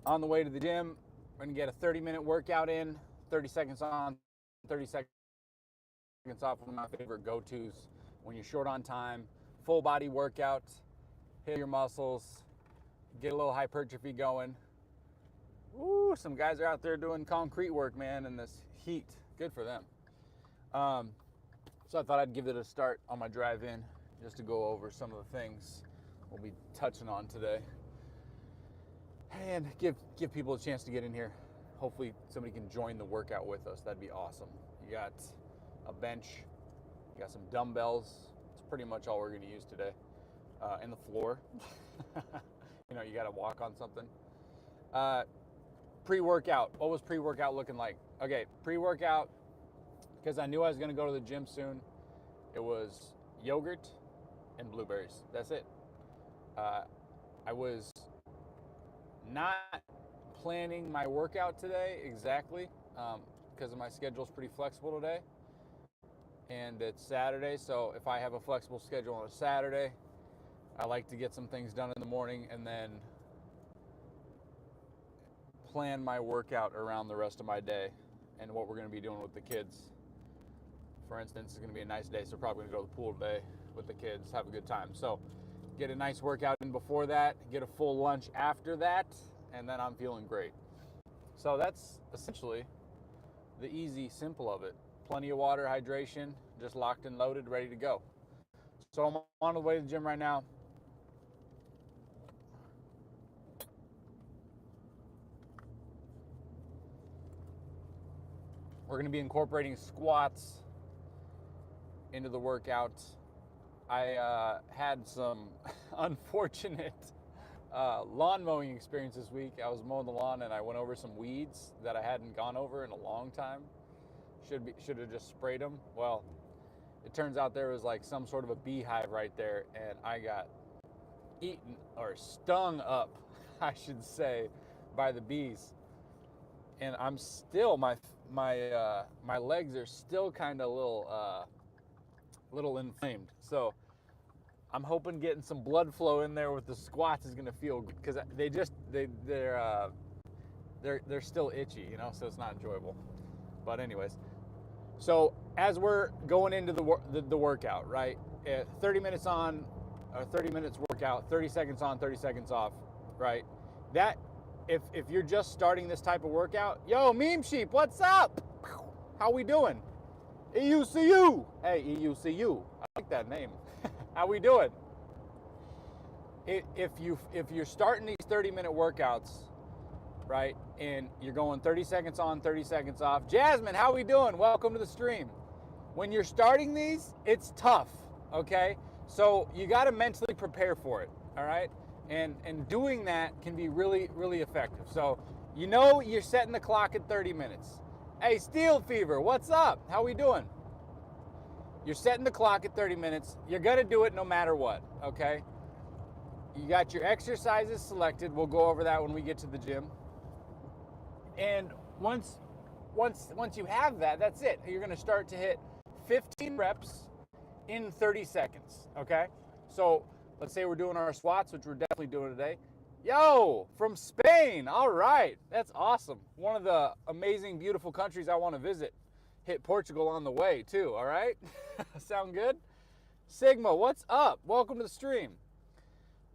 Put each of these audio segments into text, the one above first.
On the way to the gym, we're going to get a 30-minute workout in, 30 seconds on, 30 seconds off. One of my favorite go-tos when you're short on time. Full body workout, hit your muscles, get a little hypertrophy going. Ooh, some guys are out there doing concrete work, man, in this heat. Good for them. So I thought I'd give it a start on my drive in just to go over some of the things we'll be touching on today. And give people a chance to get in here. Hopefully somebody can join the workout with us. That'd be awesome. You got a bench, you got some dumbbells. It's pretty much all we're going to use today. And the floor. You know, you got to walk on something. Pre-workout. What was pre-workout looking like? Okay, pre-workout, because I knew I was going to go to the gym soon. It was yogurt and blueberries. That's it. I was not planning my workout today exactly because my schedule is pretty flexible today. And it's Saturday, so if I have a flexible schedule on a Saturday, I like to get some things done in the morning and then plan my workout around the rest of my day and what we're going to be doing with the kids. For instance, it's going to be a nice day, so we're probably going to go to the pool today with the kids, have a good time. So get a nice workout in before that, get a full lunch after that, and then I'm feeling great. So that's essentially the easy, simple of it. Plenty of water, hydration, just locked and loaded, ready to go. So I'm on the way to the gym right now. We're going to be incorporating squats into the workout. I had some unfortunate lawn mowing experience this week. I was mowing the lawn and I went over some weeds that I hadn't gone over in a long time. Should have just sprayed them. Well, it turns out there was like some sort of a beehive right there, and I got eaten or stung up, I should say, by the bees. And I'm still my legs are still kind of little inflamed. So I'm hoping getting some blood flow in there with the squats is going to feel good, because they're still itchy, you know, so it's not enjoyable. But anyways, so as we're going into the workout, right? 30 minutes on, or 30 minutes workout, 30 seconds on, 30 seconds off, right? That if you're just starting this type of workout, yo, Meme Sheep, what's up? How we doing? EUCU. Hey, EUCU. I like that name. How we doing? If you're starting these 30-minute workouts, right, and you're going 30 seconds on, 30 seconds off. Jasmine, how we doing? Welcome to the stream. When you're starting these, it's tough, okay? So you got to mentally prepare for it, all right? And doing that can be really, really effective. So you know you're setting the clock at 30 minutes. Hey, Steel Fever, what's up? How we doing? You're setting the clock at 30 minutes. You're going to do it no matter what, okay? You got your exercises selected. We'll go over that when we get to the gym. And once you have that, that's it. You're going to start to hit 15 reps in 30 seconds, okay? So let's say we're doing our squats, which we're definitely doing today. Yo, from Spain. All right. That's awesome. One of the amazing, beautiful countries I want to visit. Hit Portugal on the way, too, all right? Sound good? Sigma, what's up? Welcome to the stream.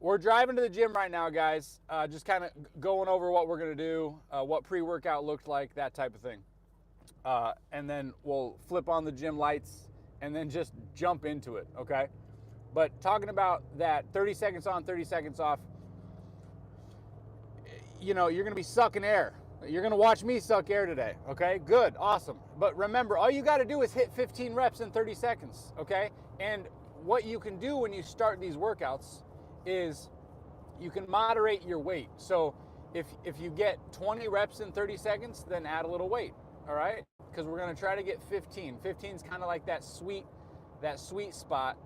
We're driving to the gym right now, guys. Just kind of going over what we're going to do, what pre-workout looked like, that type of thing. And then we'll flip on the gym lights and then just jump into it, okay? But talking about that 30 seconds on, 30 seconds off, you know, you're going to be sucking air. You're going to watch me suck air today, okay? Good, awesome. But remember, all you got to do is hit 15 reps in 30 seconds, okay? And what you can do when you start these workouts is you can moderate your weight. So if you get 20 reps in 30 seconds, then add a little weight, all right? Because we're going to try to get 15. 15 is kind of like that sweet spot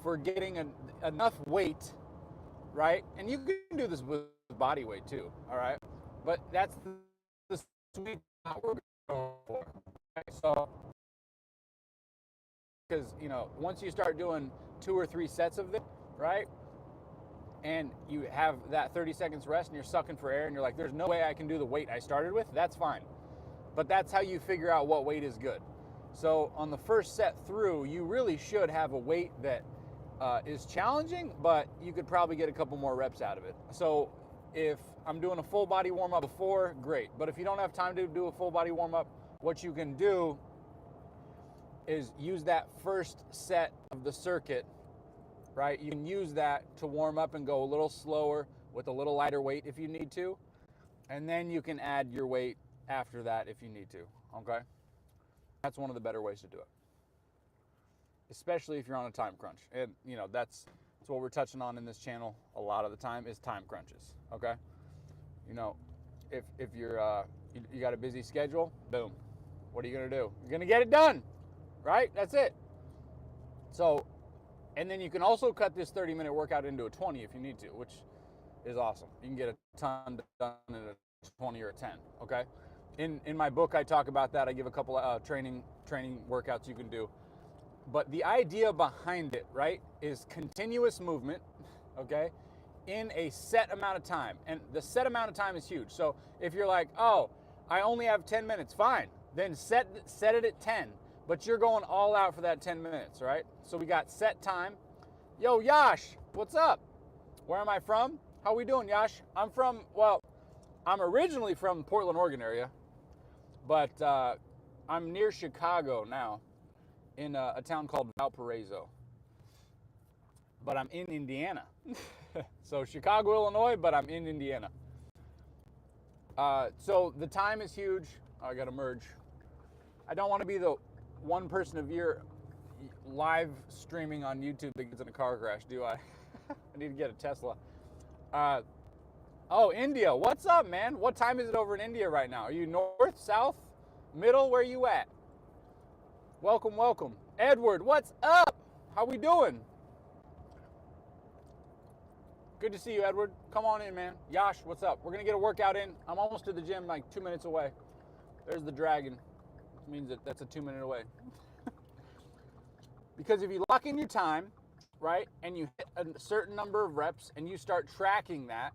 for getting enough weight, right? And you can do this with body weight too, all right? But that's the sweet spot we're going for. Okay? So, because, you know, once you start doing 2 or 3 sets of it, right? and you have that 30 seconds rest and you're sucking for air and you're like, there's no way I can do the weight I started with, that's fine. But that's how you figure out what weight is good. So on the first set through, you really should have a weight that is challenging, but you could probably get a couple more reps out of it. So if I'm doing a full body warm up before, great. But if you don't have time to do a full body warm up, what you can do is use that first set of the circuit, right? You can use that to warm up and go a little slower with a little lighter weight if you need to. And then you can add your weight after that if you need to, okay? That's one of the better ways to do it, especially if you're on a time crunch. And you know, that's what we're touching on in this channel a lot of the time is time crunches, okay? You know, if you're you got a busy schedule, boom, what are you gonna do? You're gonna get it done, right? That's it. So, and then you can also cut this 30-minute workout into a 20 if you need to, which is awesome. You can get a ton done in a 20 or a 10, okay? In my book, I talk about that. I give a couple of training workouts you can do. But the idea behind it, right, is continuous movement, okay, in a set amount of time. And the set amount of time is huge. So if you're like, oh, I only have 10 minutes, fine. Then set it at 10. But you're going all out for that 10 minutes, right? So we got set time. Yo, Yash, what's up? Where am I from? How we doing, Yash? I'm originally from Portland, Oregon area. But I'm near Chicago now in a town called Valparaiso. But I'm in Indiana. So Chicago, Illinois, but I'm in Indiana. So the time is huge. I got to merge. I don't want to be the one person of year live streaming on YouTube that gets in a car crash, do I? I need to get a Tesla. Oh, India. What's up, man? What time is it over in India right now? Are you north, south, middle? Where you at? Welcome, welcome. Edward, what's up? How we doing? Good to see you, Edward. Come on in, man. Yash, what's up? We're going to get a workout in. I'm almost to the gym, like 2 minutes away. There's the dragon. Which means that that's a 2 minute away. Because if you lock in your time, right, and you hit a certain number of reps and you start tracking that,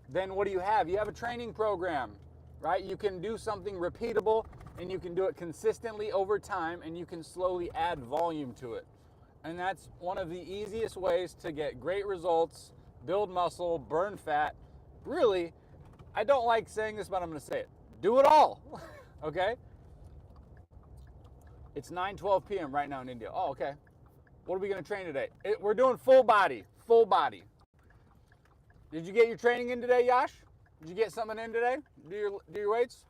then what do you have? You have a training program, right? You can do something repeatable and you can do it consistently over time and you can slowly add volume to it. And that's one of the easiest ways to get great results, build muscle, burn fat. Really, I don't like saying this, but I'm going to say it. Do it all, okay? It's 9:12 p.m. right now in India. Oh, okay. What are we going to train today? We're doing full body, full body. Did you get your training in today, Yash? Did you get something in today? Do your weights?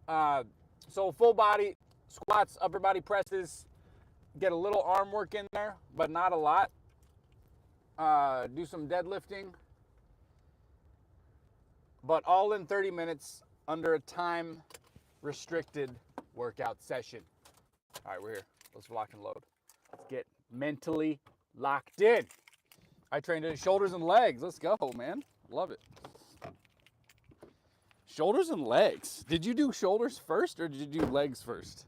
So full body, squats, upper body presses, get a little arm work in there, but not a lot. Do some deadlifting, but all in 30 minutes under a time restricted workout session. All right, we're here. Let's lock and load. Let's get mentally locked in. I trained in shoulders and legs. Let's go, man. Love it. Shoulders and legs. Did you do shoulders first or did you do legs first?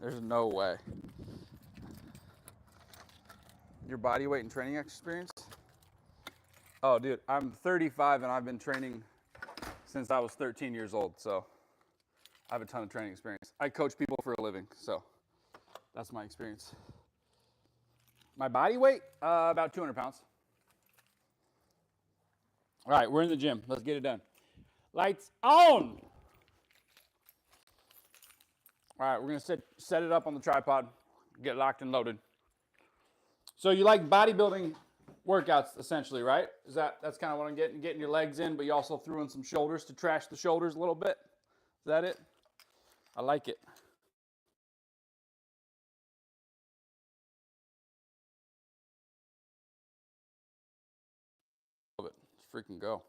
There's no way. Your body weight and training experience? Oh, dude, I'm 35 and I've been training since I was 13 years old, so I have a ton of training experience. I coach people for a living, so that's my experience. My body weight, about 200 pounds. All right, we're in the gym. Let's get it done. Lights on. All right, we're gonna set it up on the tripod, get locked and loaded. So you like bodybuilding workouts essentially, right? That's kind of what I'm getting your legs in, but you also threw in some shoulders to trash the shoulders a little bit. Is that it? I like it. Love it. Let's freaking go.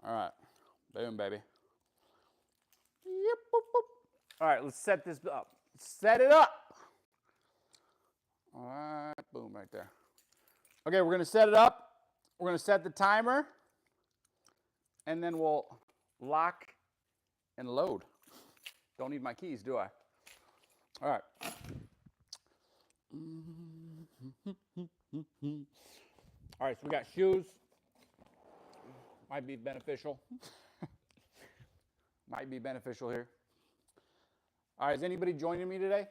All right. Boom, baby. Yep, boop, boop. All right, let's set this up. Set it up. All right, boom, right there. Okay, we're going to set it up. We're going to set the timer. And then we'll lock and load. Don't need my keys, do I? All right. All right, so we got shoes. Might be beneficial. Might be beneficial here. All right, is anybody joining me today?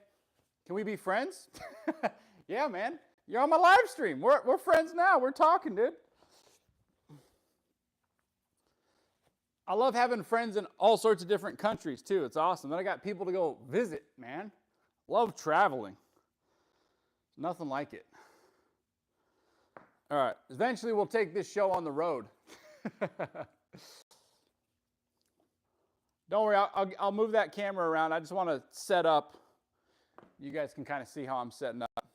Can we be friends? Yeah, man. You're on my live stream. We're friends now. We're talking, dude. I love having friends in all sorts of different countries, too. It's awesome. Then I got people to go visit, man. Love traveling. Nothing like it. All right. Eventually, we'll take this show on the road. Don't worry. I'll move that camera around. I just want to set up. You guys can kind of see how I'm setting up.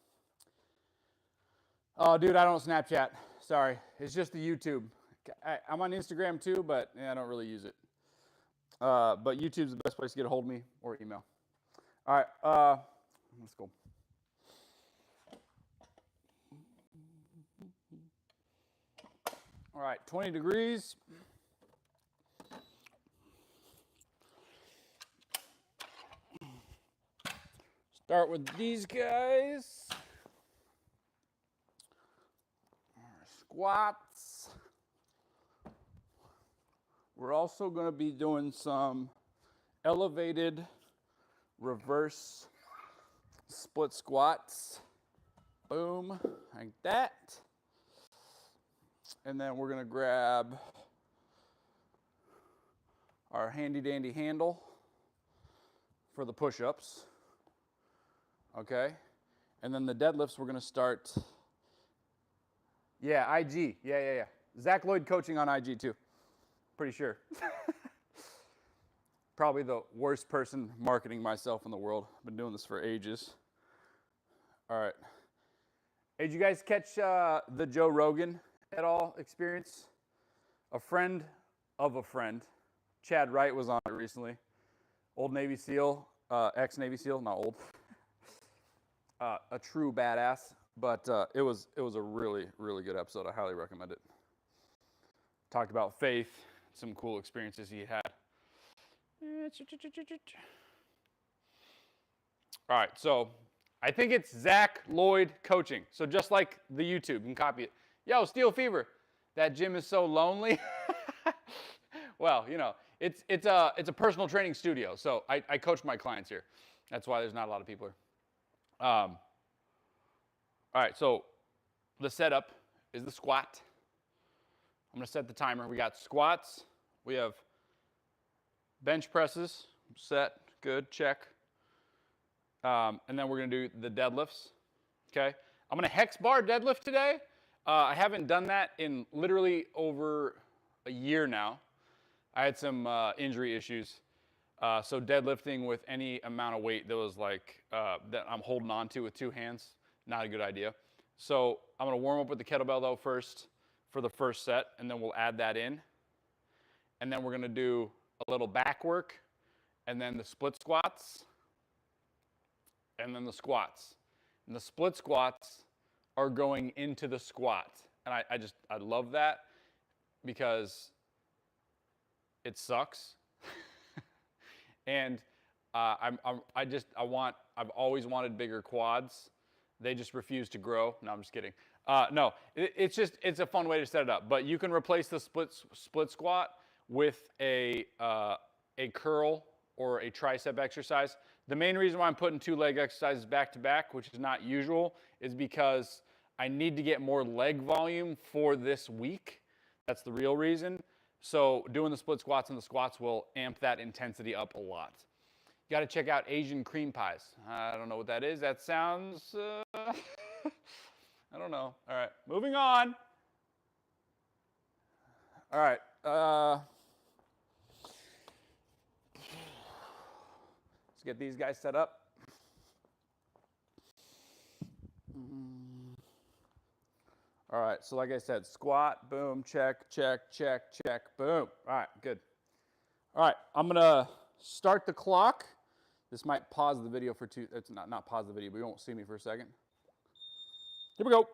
Oh, dude, I don't Snapchat. Sorry. It's just the YouTube. I'm on Instagram too, but I don't really use it. But YouTube's the best place to get a hold of me or email. All right, let's go. All right, 20 degrees. Start with these guys. Squats. We're also going to be doing some elevated reverse split squats. Boom, like that. And then we're going to grab our handy dandy handle for the push-ups. Okay. And then the deadlifts we're going to start. Yeah, IG. Yeah. Zach Lloyd coaching on IG too. Pretty sure. Probably the worst person marketing myself in the world. I've been doing this for ages. All right. Hey, did you guys catch the Joe Rogan at all experience? A friend of a friend, Chad Wright, was on it recently. Old Navy SEAL, ex-Navy SEAL, not old. A true badass, but it was a really, really good episode. I highly recommend it. Talked about faith, some cool experiences he had. All right, so I think it's Zach Lloyd coaching. So just like the YouTube, you can copy it. Yo, Steel Fever, that gym is so lonely. Well, you know, it's a personal training studio, so I coach my clients here. That's why there's not a lot of people here. All right, so the setup is the squat. I'm going to set the timer. We got squats. We have bench presses. Set. Good. Check. And then we're going to do the deadlifts. Okay. I'm going to hex bar deadlift today. I haven't done that in literally over a year now. I had some injury issues. So deadlifting with any amount of weight that was like that I'm holding on to with two hands, not a good idea. So I'm going to warm up with the kettlebell though first for the first set, and then we'll add that in. And then we're going to do a little back work, and then the split squats, and then the squats. And the split squats are going into the squat. And I love that because it sucks. And I've always wanted bigger quads. They just refuse to grow. No, I'm just kidding. No, it's a fun way to set it up. But you can replace the split squat with a curl or a tricep exercise. The main reason why I'm putting two leg exercises back to back, which is not usual, is because I need to get more leg volume for this week. That's the real reason. So doing the split squats and the squats will amp that intensity up a lot. You got to check out Asian cream pies. I don't know what that is. That sounds, I don't know. All right, moving on. All right. Let's get these guys set up. All right, so like I said, squat, boom, check, check, check, check, boom. All right, good. All right, I'm gonna start the clock. This might pause the video for it's not pause the video, but you won't see me for a second. Here we go.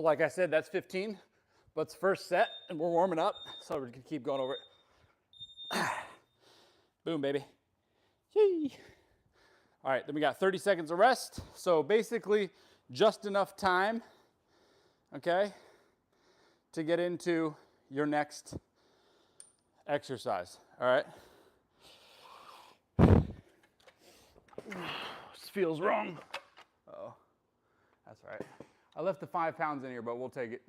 So like I said, that's 15, but it's first set and we're warming up. So we're gonna keep going over it. Boom, baby. Yay. All right, then we got 30 seconds of rest. So basically just enough time, okay, to get into your next exercise, all right? This feels wrong. Uh-oh, that's all right. I left the 5 pounds in here, but we'll take it.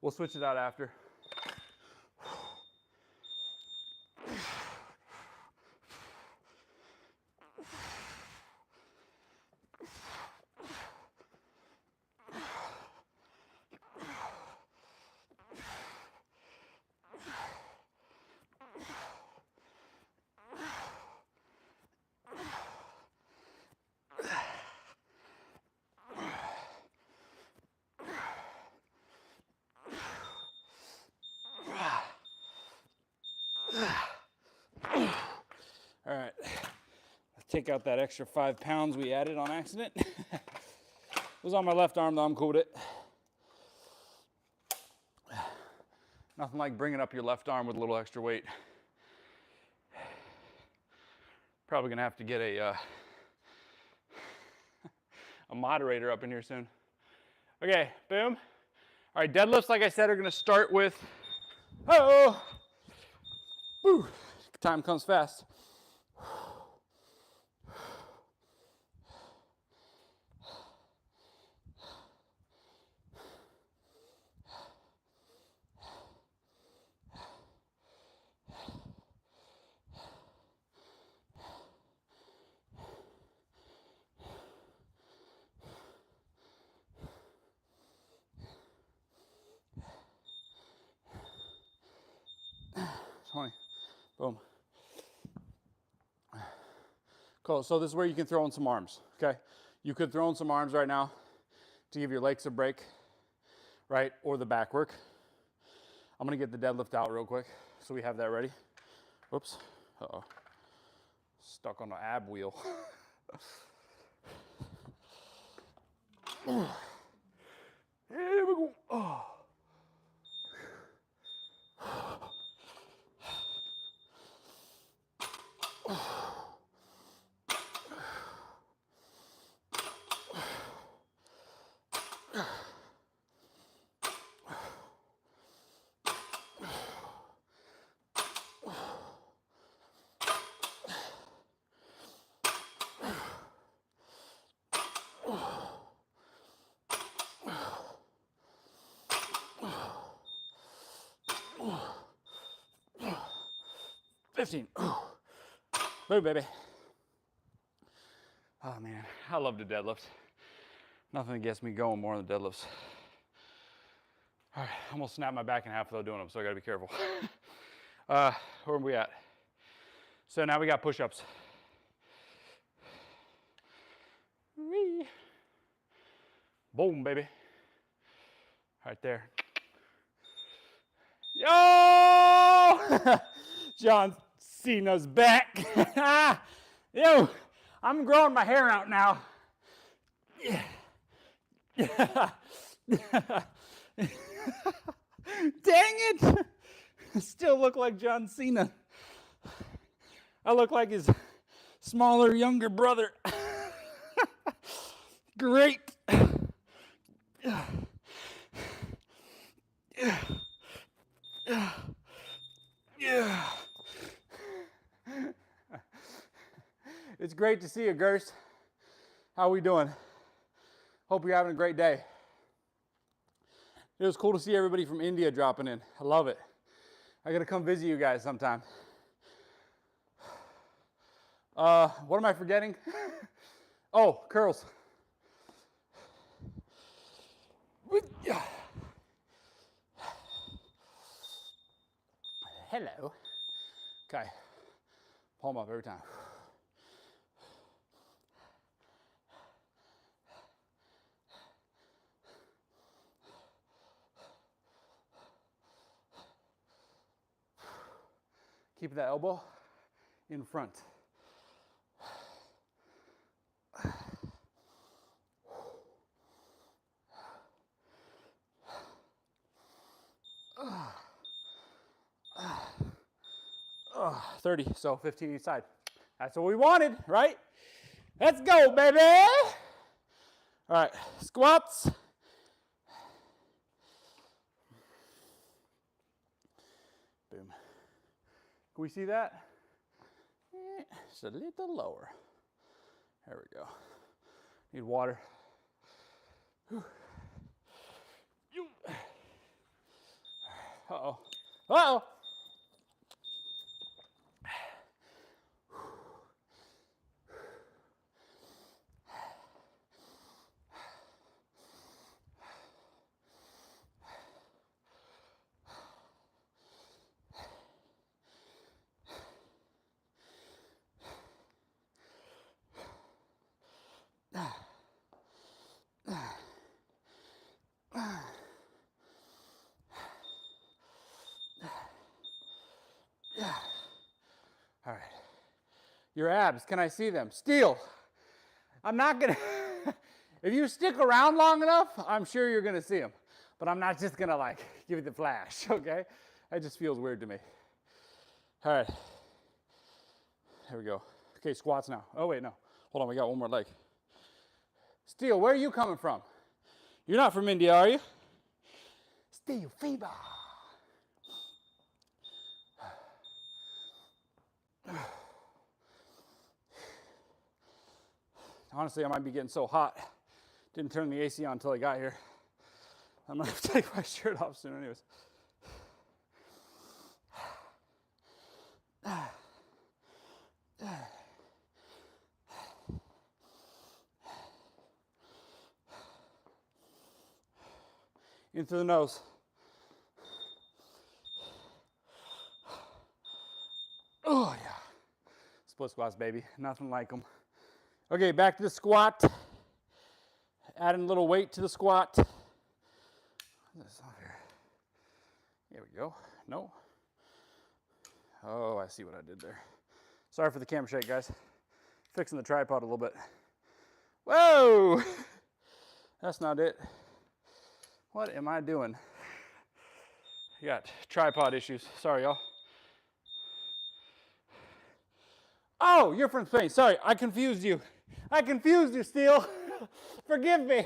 We'll switch it out after. All right, let's take out that extra 5 pounds we added on accident. It was on my left arm though, I'm cool with it. Nothing like bringing up your left arm with a little extra weight. Probably gonna have to get a moderator up in here soon. Okay, boom. All right, deadlifts, like I said, are gonna start with, oh, woo, time comes fast. Boom. Cool, so this is where you can throw in some arms, okay? You could throw in some arms right now to give your legs a break, right? Or the back work. I'm gonna get the deadlift out real quick so we have that ready. Whoops, uh-oh. Stuck on the ab wheel. Here we go. Oh. 15. Move, baby. Oh man, I love to deadlift. Nothing gets me going more than deadlifts. All right, I'm gonna snap my back in half though doing them, so I gotta be careful. Where are we at? So now we got push-ups. Boom, baby. Right there. Yo! John Cena's back. Yo, I'm growing my hair out now. Dang it! I still look like John Cena. I look like his smaller, younger brother. Great. Yeah. It's great to see you, Gerst. How we doing? Hope you're having a great day. It was cool to see everybody from India dropping in. I love it. I gotta come visit you guys sometime. What am I forgetting? Oh, curls. Hello. Okay. Palm up every time. Keep that elbow in front. 30, so 15 each side. That's what we wanted, right? Let's go, baby. All right, squats. Boom. Can we see that? Just a little lower. There we go. Need water. Uh-oh. Uh-oh. All right. Your abs, can I see them? Steel. I'm not gonna, if you stick around long enough, I'm sure you're gonna see them. But I'm not just gonna like give you the flash, okay? That just feels weird to me. All right. Here we go. Okay, squats now. Oh wait, no. Hold on, we got one more leg. Steel, where are you coming from? You're not from India, are you? Steel fever. Honestly, I might be getting so hot. Didn't turn the AC on until I got here. I'm gonna have to take my shirt off soon anyways. In through the nose. Oh yeah. Split squats, baby. Nothing like them. Okay, back to the squat. Adding a little weight to the squat. This off here. There we go. No. Oh, I see what I did there. Sorry for the camera shake, guys. Fixing the tripod a little bit. Whoa! That's not it. What am I doing? I got tripod issues. Sorry, y'all. Oh, you're from Spain. Sorry, I confused you. I confused you, Steel. Forgive me.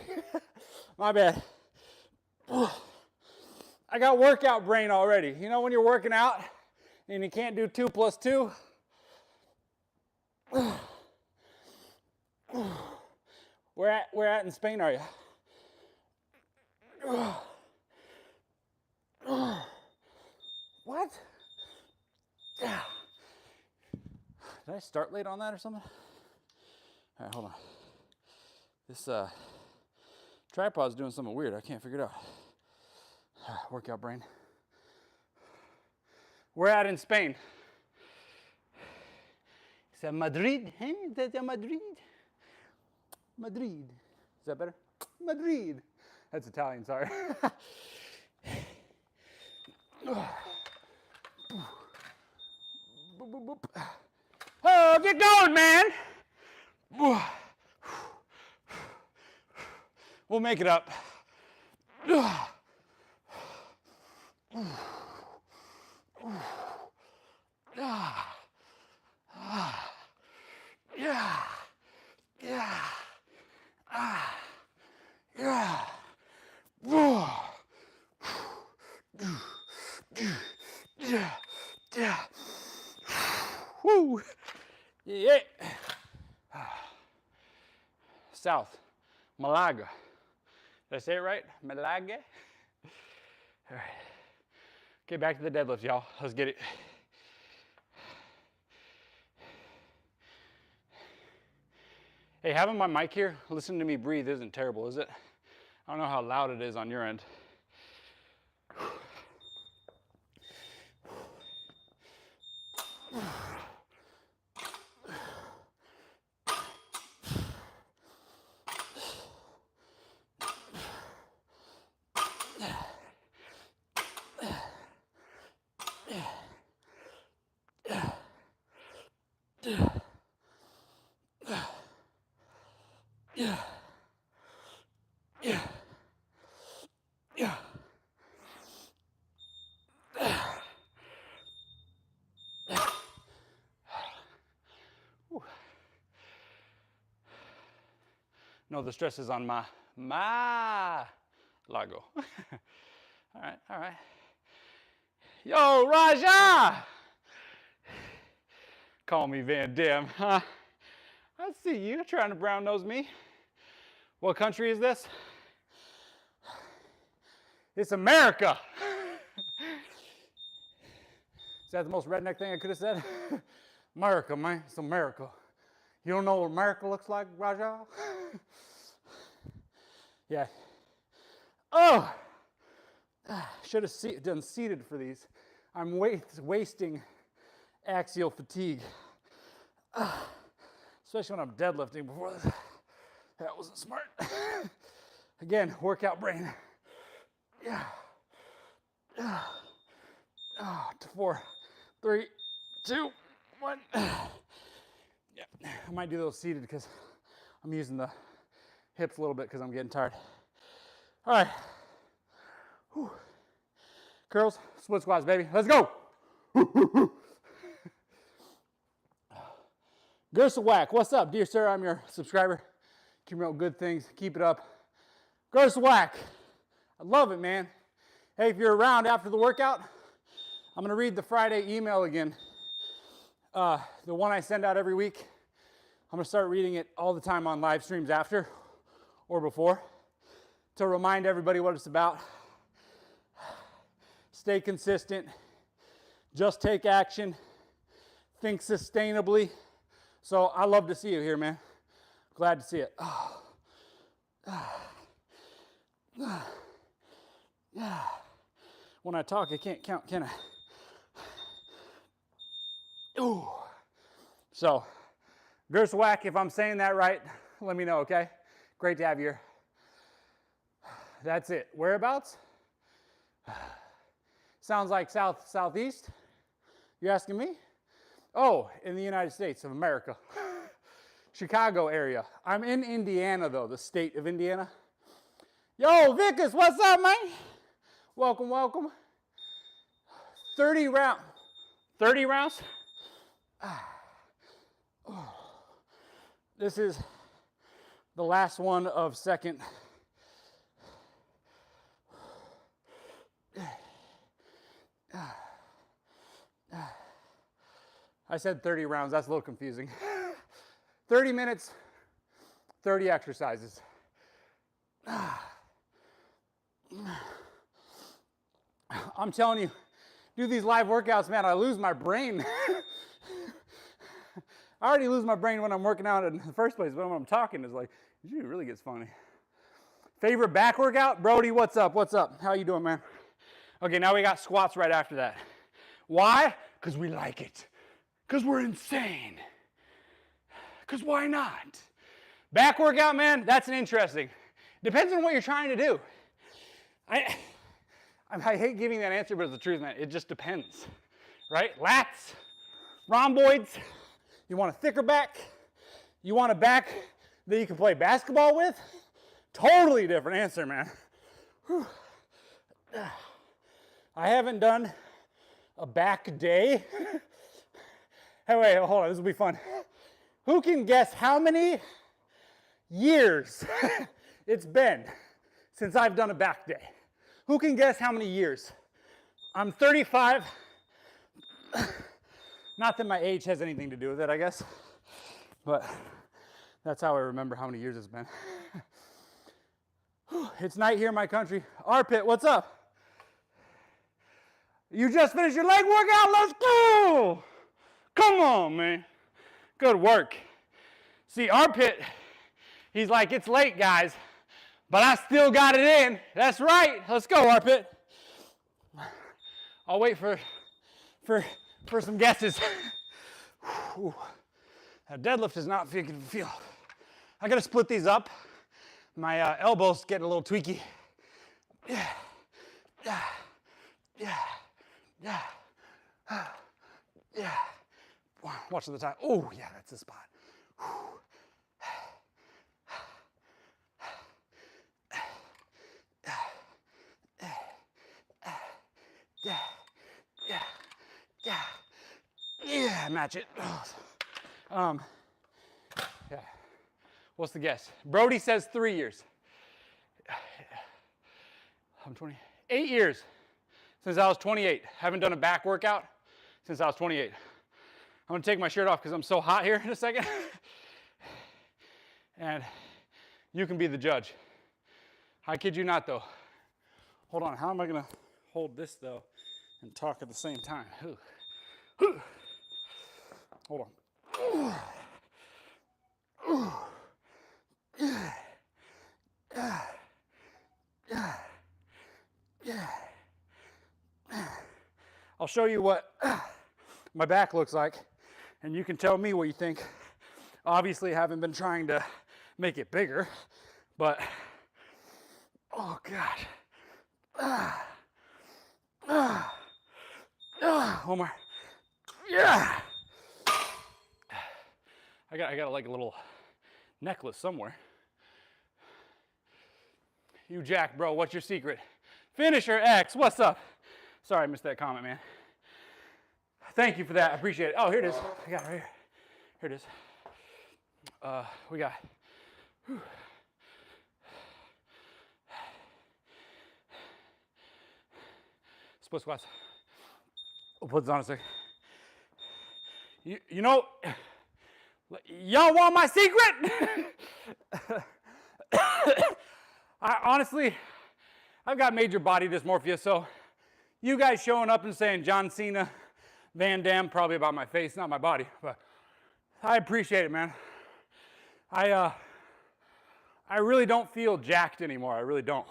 My bad. I got workout brain already. You know when you're working out and you can't do 2 + 2? Where at in Spain are you? What? Did I start late on that or something? All right, hold on. This tripod's doing something weird. I can't figure it out. Workout brain. We're at in Spain. Is that Madrid? Hey, is that Madrid? Madrid. Is that better? Madrid. That's Italian, sorry. Oh, get going, man. We'll make it up. Yeah. Woo. Yeah. South. Malaga. Did I say it right? Malaga? All right. Okay, back to the deadlift, y'all. Let's get it. Hey, having my mic here, listening to me breathe isn't terrible, is it? I don't know how loud it is on your end. No, the stress is on my lago. All right, all right. Yo, Raja! Call me Van Damme, huh? I see you trying to brown nose me. What country is this? It's America. Is that the most redneck thing I could have said? America, man, it's America. You don't know what America looks like, Raja? Yeah. Oh! Should have done seated for these. I'm wasting axial fatigue. Especially when I'm deadlifting before this. That wasn't smart. Again, workout brain. Yeah. 4, 3, 2, 1. Yeah, I might do those seated because I'm using the hips a little bit because I'm getting tired. All right. Whew. Curls, split squats, baby. Let's go. Gersa Whack, what's up, dear sir? I'm your subscriber. Keep up good things. Keep it up. Gersa Whack, I love it, man. Hey, if you're around after the workout, I'm going to read the Friday email again. The one I send out every week. I'm going to start reading it all the time on live streams after or before to remind everybody what it's about. Stay consistent. Just take action. Think sustainably. So I love to see you here, man. Glad to see it. When I talk, I can't count, can I? Ooh. So, Gerswack, if I'm saying that right, let me know, okay? Great to have you here. That's it. Whereabouts? Sounds like southeast. You asking me? Oh, in the United States of America. Chicago area. I'm in Indiana, though, the state of Indiana. Yo, Vicus, what's up, man? Welcome, welcome. 30 rounds. 30 rounds? This is the last one of second. I said 30 rounds, that's a little confusing. 30 minutes, 30 exercises. I'm telling you, do these live workouts, man, I lose my brain. I already lose my brain when I'm working out in the first place, but when I'm talking, it's like, it really gets funny. Favorite back workout? Brody, what's up? What's up? How you doing, man? Okay, now we got squats right after that. Why? Because we like it. Because we're insane. Because why not? Back workout, man, that's an interesting. Depends on what you're trying to do. I hate giving that answer, but it's the truth, man. It just depends, right? Lats, rhomboids. You want a thicker back? You want a back that you can play basketball with? Totally different answer, man. Whew. I haven't done a back day. Hey, wait, hold on, this will be fun. Who can guess how many years it's been since I've done a back day? Who can guess how many years? I'm 35. Not that my age has anything to do with it, I guess. But that's how I remember how many years it's been. It's night here in my country. Arpit, what's up? You just finished your leg workout? Let's go! Come on, man. Good work. See, Arpit, he's like, it's late, guys, but I still got it in. That's right. Let's go, Arpit. I'll wait for some guesses. That deadlift is not making me feel. I gotta split these up. My elbows getting a little tweaky. Yeah, yeah, yeah, yeah, yeah. Watch the time. Oh, yeah, that's the spot. Yeah, yeah, yeah, yeah. Match it. Yeah. What's the guess? Brody says 3 years. I'm 20. 8 years since I was 28. Haven't done a back workout since I was 28. I'm gonna take my shirt off because I'm so hot here in a second. And you can be the judge. I kid you not though. Hold on, how am I gonna hold this though and talk at the same time? Hold on. I'll show you what my back looks like, and you can tell me what you think. Obviously, I haven't been trying to make it bigger, but oh God. One more. Yeah. I got like a little necklace somewhere. You Jack, bro, what's your secret? Finisher X, what's up? Sorry, I missed that comment, man. Thank you for that, I appreciate it. Oh, here it is. I got it right here. Here it is. We got, split squats. We'll put this on a sec. You know, y'all want my secret? I've got major body dysmorphia, so you guys showing up and saying John Cena, Van Damme, probably about my face, not my body, but I appreciate it, man. I really don't feel jacked anymore. I really don't.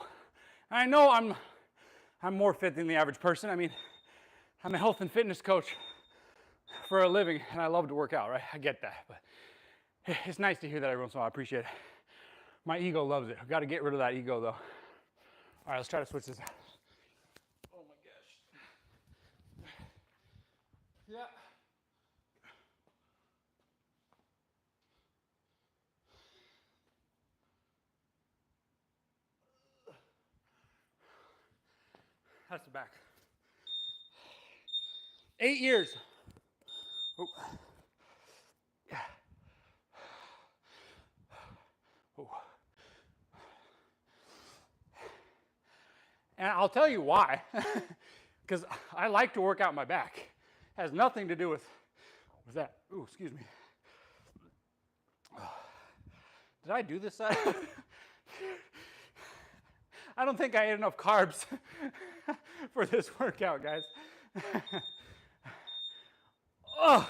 And I know I'm more fit than the average person. I mean, I'm a health and fitness coach for a living, and I love to work out, right? I get that, but it's nice to hear that every once in a while. I appreciate it. My ego loves it. I've got to get rid of that ego, though. All right, let's try to switch this out. Oh, my gosh. Yeah. That's the back. 8 years. Oh. Yeah. Oh. And I'll tell you why. Because I like to work out my back. It has nothing to do with that. Ooh, excuse me. Did I do this side? I don't think I ate enough carbs for this workout, guys. Oh,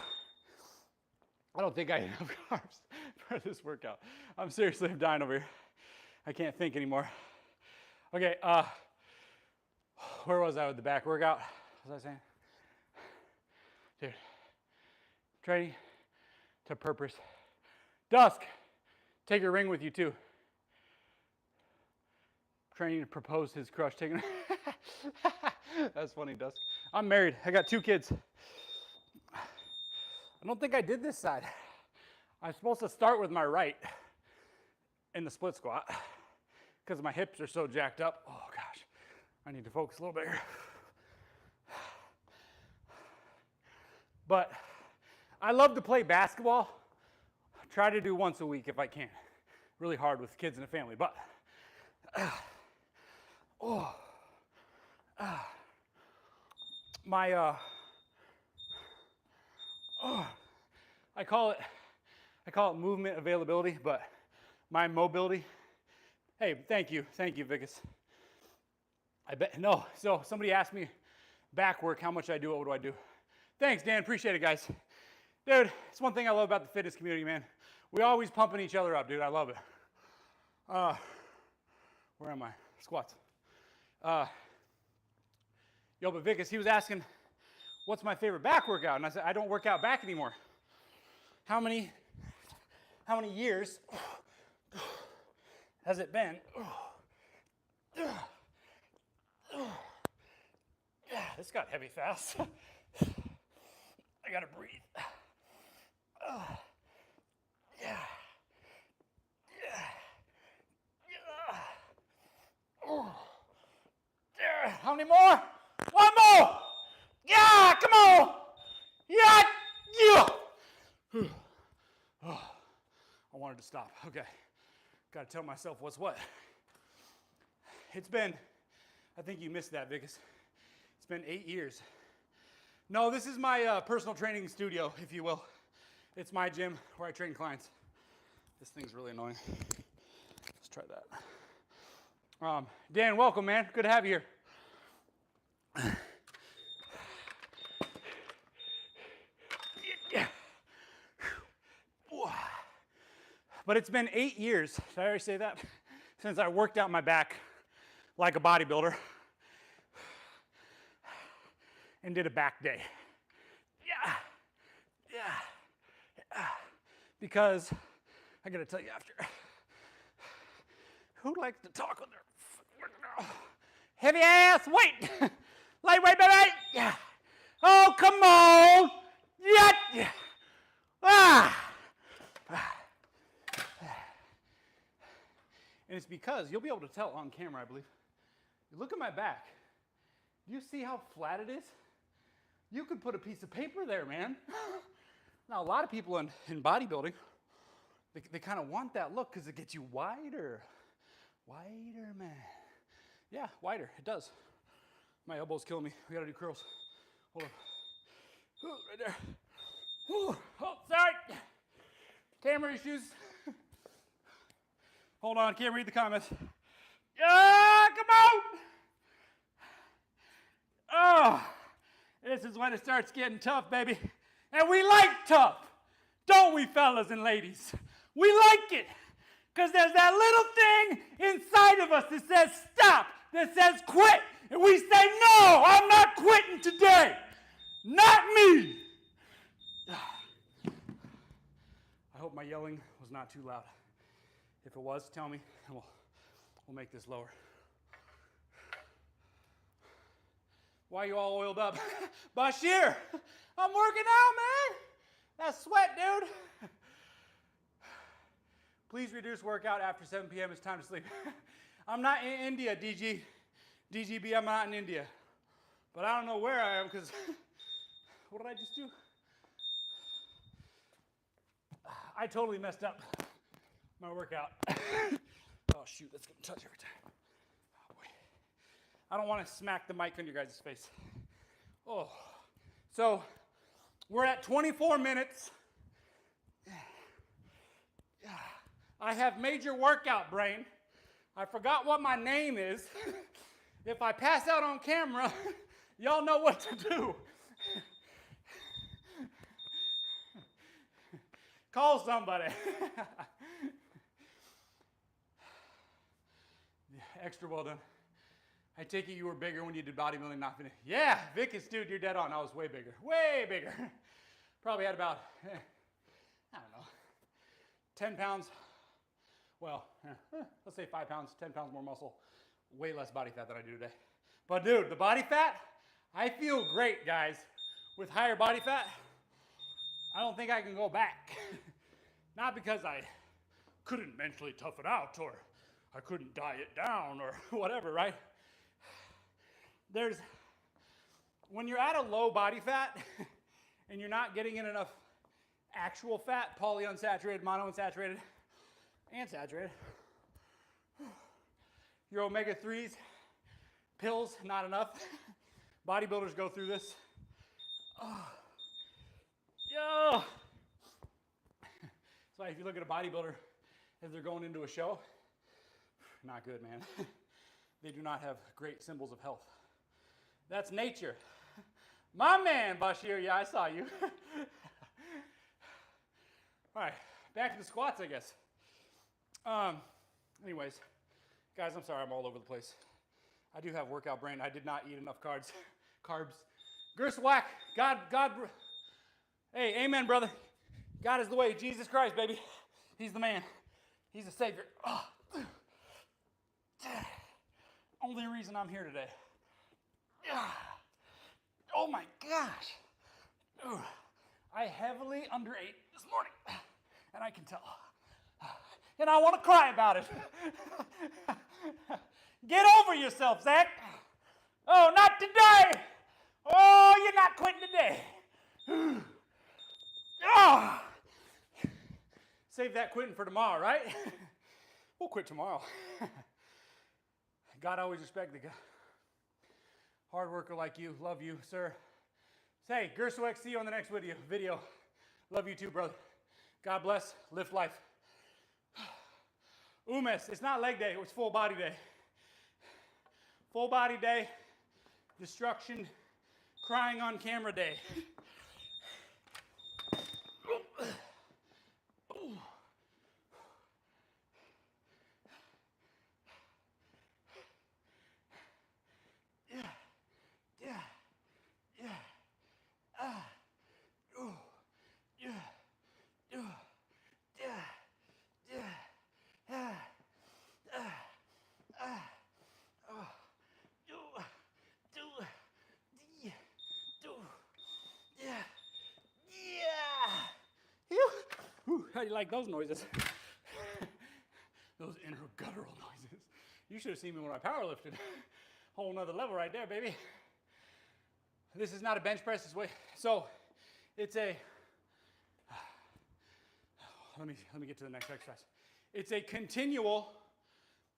I don't think I ate enough carbs for this workout. I'm dying over here. I can't think anymore. Okay, where was I with the back workout? What was I saying? Dude, training to purpose. Dusk, take your ring with you too. Training to propose his crush. Taking. That's funny, Dusk. I'm married. I got 2 kids. I don't think I did this side. I'm supposed to start with my right in the split squat because my hips are so jacked up. Oh gosh, I need to focus a little bit here. But I love to play basketball. I try to do once a week if I can. Really hard with kids and a family, but I call it movement availability, but my mobility. Hey, thank you, Vicus. I bet no. So somebody asked me back work, how much I do it, what do I do? Thanks, Dan. Appreciate it, guys. Dude, it's one thing I love about the fitness community, man. We always pumping each other up, dude. I love it. Where am I? Squats. Yo, but Vicus, he was asking, what's my favorite back workout? And I said, I don't work out back anymore. How many years has it been? This got heavy fast. I gotta breathe. How many more? One more! Yeah, come on! Yeah! I wanted to stop. Okay. Got to tell myself what's what. It's been, I think you missed that, Vickus. It's been 8 years. No, this is my personal training studio, if you will. It's my gym where I train clients. This thing's really annoying. Let's try that. Dan, welcome, man. Good to have you here. But it's been 8 years, did I already say that? Since I worked out my back like a bodybuilder and did a back day. Yeah. Because, I gotta tell you after, who likes to talk on their heavy ass weight? Lightweight, baby! Yeah. Oh, come on! Yeah! And it's because, you'll be able to tell on camera, I believe. You look at my back. Do you see how flat it is? You could put a piece of paper there, man. Now, a lot of people in bodybuilding, they kind of want that look because it gets you wider. Wider, man. Yeah, wider, it does. My elbow's killing me. We gotta do curls. Hold on. Ooh, right there. Ooh. Oh, sorry. Camera issues. Hold on, can't read the comments. Come on! Oh, this is when it starts getting tough, baby. And we like tough, don't we, fellas and ladies? We like it, because there's that little thing inside of us that says stop, that says quit. And we say, no, I'm not quitting today. Not me. I hope my yelling was not too loud. If it was, tell me, and we'll make this lower. Why are you all oiled up? Bashir, I'm working out, man. That's sweat, dude. Please reduce workout after 7 p.m. It's time to sleep. I'm not in India, DGB, I'm not in India. But I don't know where I am because, what did I just do? I totally messed up my workout. Oh shoot, that's gonna touch every time. Oh boy. I don't want to smack the mic on your guys' face. Oh. So, we're at 24 minutes. I have major workout brain. I forgot what my name is. If I pass out on camera, y'all know what to do. Call somebody. Extra well done. I take it you were bigger when you did bodybuilding, not fitness. Yeah, Vickus, dude, you're dead on. I was way bigger. Way bigger. Probably had about, I don't know, 10 pounds. Well, let's say 5 pounds, 10 pounds more muscle. Way less body fat than I do today. But dude, the body fat, I feel great, guys. With higher body fat, I don't think I can go back. Not because I couldn't mentally tough it out or I couldn't diet down or whatever, right? When you're at a low body fat and you're not getting in enough actual fat, polyunsaturated, monounsaturated, and saturated, your omega-3s, pills, not enough. Bodybuilders go through this. Oh. Yo! So if you look at a bodybuilder as they're going into a show, not good, man. They do not have great symbols of health. That's nature. My man, Bashir, yeah, I saw you. All right, back to the squats, I guess. Anyways, guys, I'm sorry I'm all over the place. I do have workout brain. I did not eat enough carbs. Gerswack, God, hey, amen, brother. God is the way. Jesus Christ, baby. He's the man. He's the Savior. Oh. Only reason I'm here today. Oh my gosh. I heavily underate this morning, and I can tell. And I want to cry about it. Get over yourself, Zach. Oh, not today. Oh, you're not quitting today. Oh. Save that quitting for tomorrow, right? We'll quit tomorrow. God always respect the hard worker like you. Love you, sir. Say, Gerso X, see you on the next video. Love you too, brother. God bless. Lift life. Umes, it's not leg day. It was full body day. Full body day. Destruction. Crying on camera day. How do you like those noises? Those interguttural noises. You should have seen me when I power lifted. Whole nother level right there, baby. This is not a bench press this way. So it's a, let me get to the next exercise. It's a continual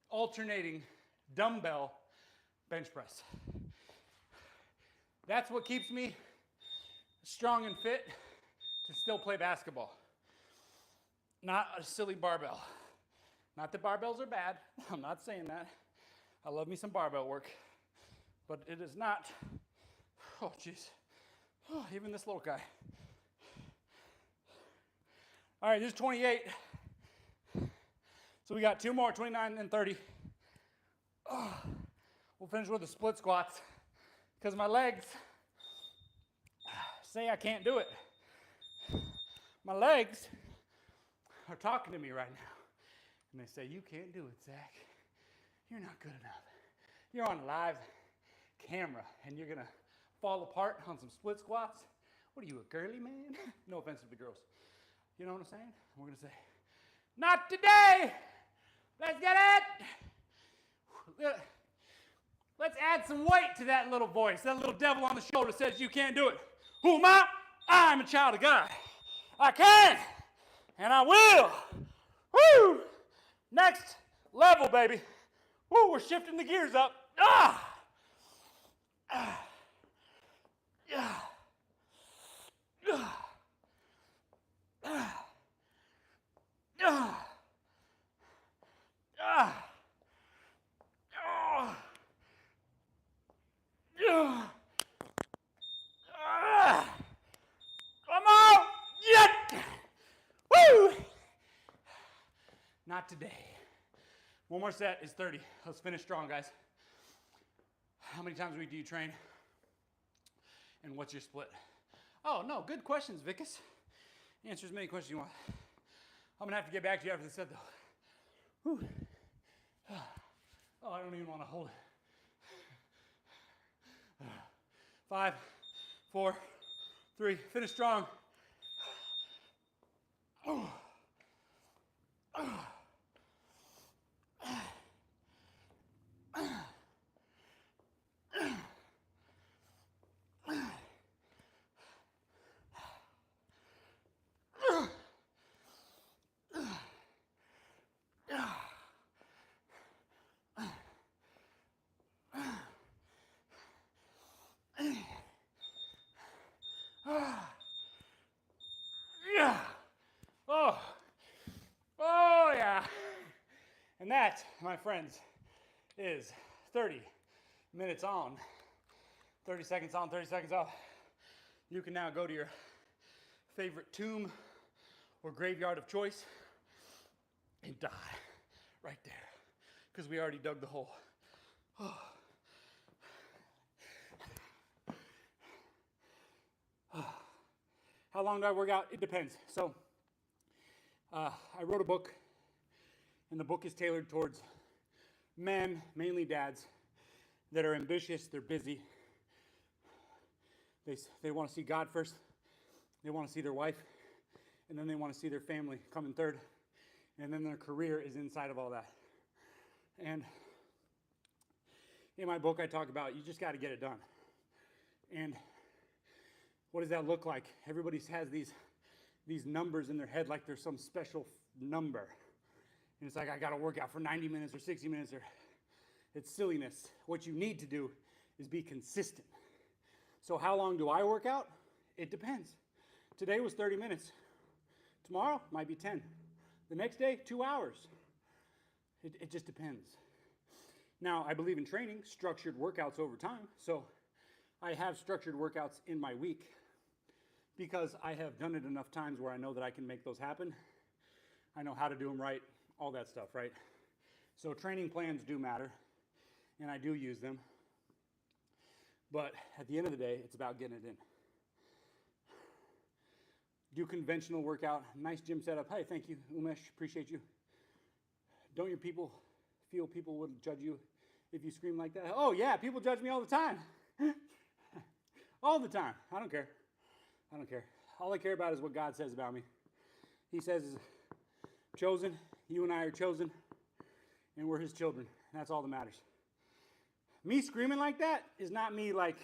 alternating dumbbell bench press. That's what keeps me strong and fit to still play basketball. Not a silly barbell. Not that barbells are bad. I'm not saying that. I love me some barbell work. But it is not, oh jeez. Oh, even this little guy. All right, this is 28. So we got two more, 29 and 30. Oh, we'll finish with the split squats because my legs say I can't do it. My legs are talking to me right now. And they say, you can't do it, Zach. You're not good enough. You're on live camera and you're going to fall apart on some split squats. What are you, a girly man? No offense to the girls. You know what I'm saying? We're going to say, not today. Let's get it. Let's add some weight to that little voice, that little devil on the shoulder says you can't do it. Who am I? I'm a child of God. I can, and I will. Woo! Next level, baby. Woo, we're shifting the gears up. Ah! Ah! Yeah. Ah! Ah! Ah! Ah! Ah! Ah! Ah! Come on! Yeah! Woo! Not today. One more set is 30. Let's finish strong, guys. How many times a week do you train? And what's your split? Oh, no, good questions, Vicus. Answer as many questions you want. I'm going to have to get back to you after the set, though. Whew. Oh, I don't even want to hold it. 5, 4, 3. Finish strong. Oh. Oh. Yeah. Oh. Oh, yeah. And that, my friends, is 30 minutes on, 30 seconds on, 30 seconds off. You can now go to your favorite tomb or graveyard of choice and die right there because we already dug the hole. Oh. How long do I work out? It depends. So I wrote a book, and the book is tailored towards men, mainly dads, that are ambitious, they're busy. They want to see God first, they want to see their wife, and then they want to see their family come in third, and then their career is inside of all that. And in my book, I talk about you just got to get it done. And what does that look like? Everybody has these these numbers in their head like there's some special number. And it's like, I got to work out for 90 minutes or 60 minutes. It's silliness. What you need to do is be consistent. So how long do I work out? It depends. Today was 30 minutes. Tomorrow might be 10. The next day, 2 hours. It just depends. Now, I believe in training, structured workouts over time. So I have structured workouts in my week because I have done it enough times where I know that I can make those happen. I know how to do them right, all that stuff, right? So training plans do matter, and I do use them. But at the end of the day, it's about getting it in. Do conventional workout, nice gym setup. Hey, thank you, Umesh, appreciate you. Don't your people feel people would judge you if you scream like that? Oh yeah, people judge me all the time. All the time. I don't care. I don't care. All I care about is what God says about me. He says, chosen, you and I are chosen, and we're his children. That's all that matters. Me screaming like that is not me like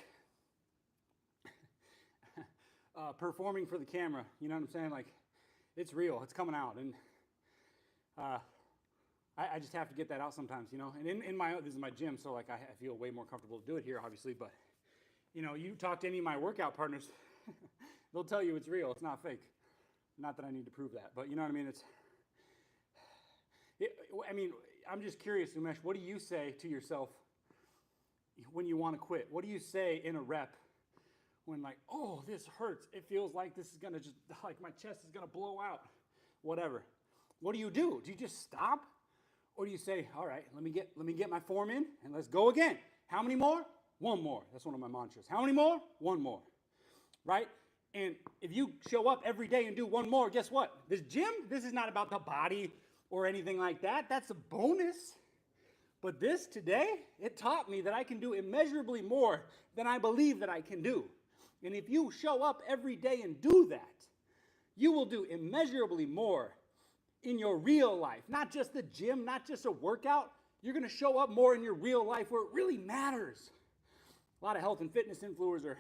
performing for the camera. You know what I'm saying? Like, it's real. It's coming out. And I just have to get that out sometimes, you know. And in my, this is my gym, so like I feel way more comfortable to do it here, obviously. But, you know, you talk to any of my workout partners, they'll tell you it's real. It's not fake. Not that I need to prove that, but you know what I mean? I'm just curious, Umesh, what do you say to yourself when you want to quit? What do you say in a rep when like, oh, this hurts. It feels like this is going to just, like my chest is going to blow out, whatever. What do? Do you just stop? Or do you say, all right, let me get my form in and let's go again. How many more? One more. That's one of my mantras. How many more? One more. Right? And if you show up every day and do one more, guess what? This gym, this is not about the body or anything like that. That's a bonus. But this today, it taught me that I can do immeasurably more than I believe that I can do. And if you show up every day and do that, you will do immeasurably more in your real life. Not just the gym, not just a workout. You're going to show up more in your real life where it really matters. A lot of health and fitness influencers are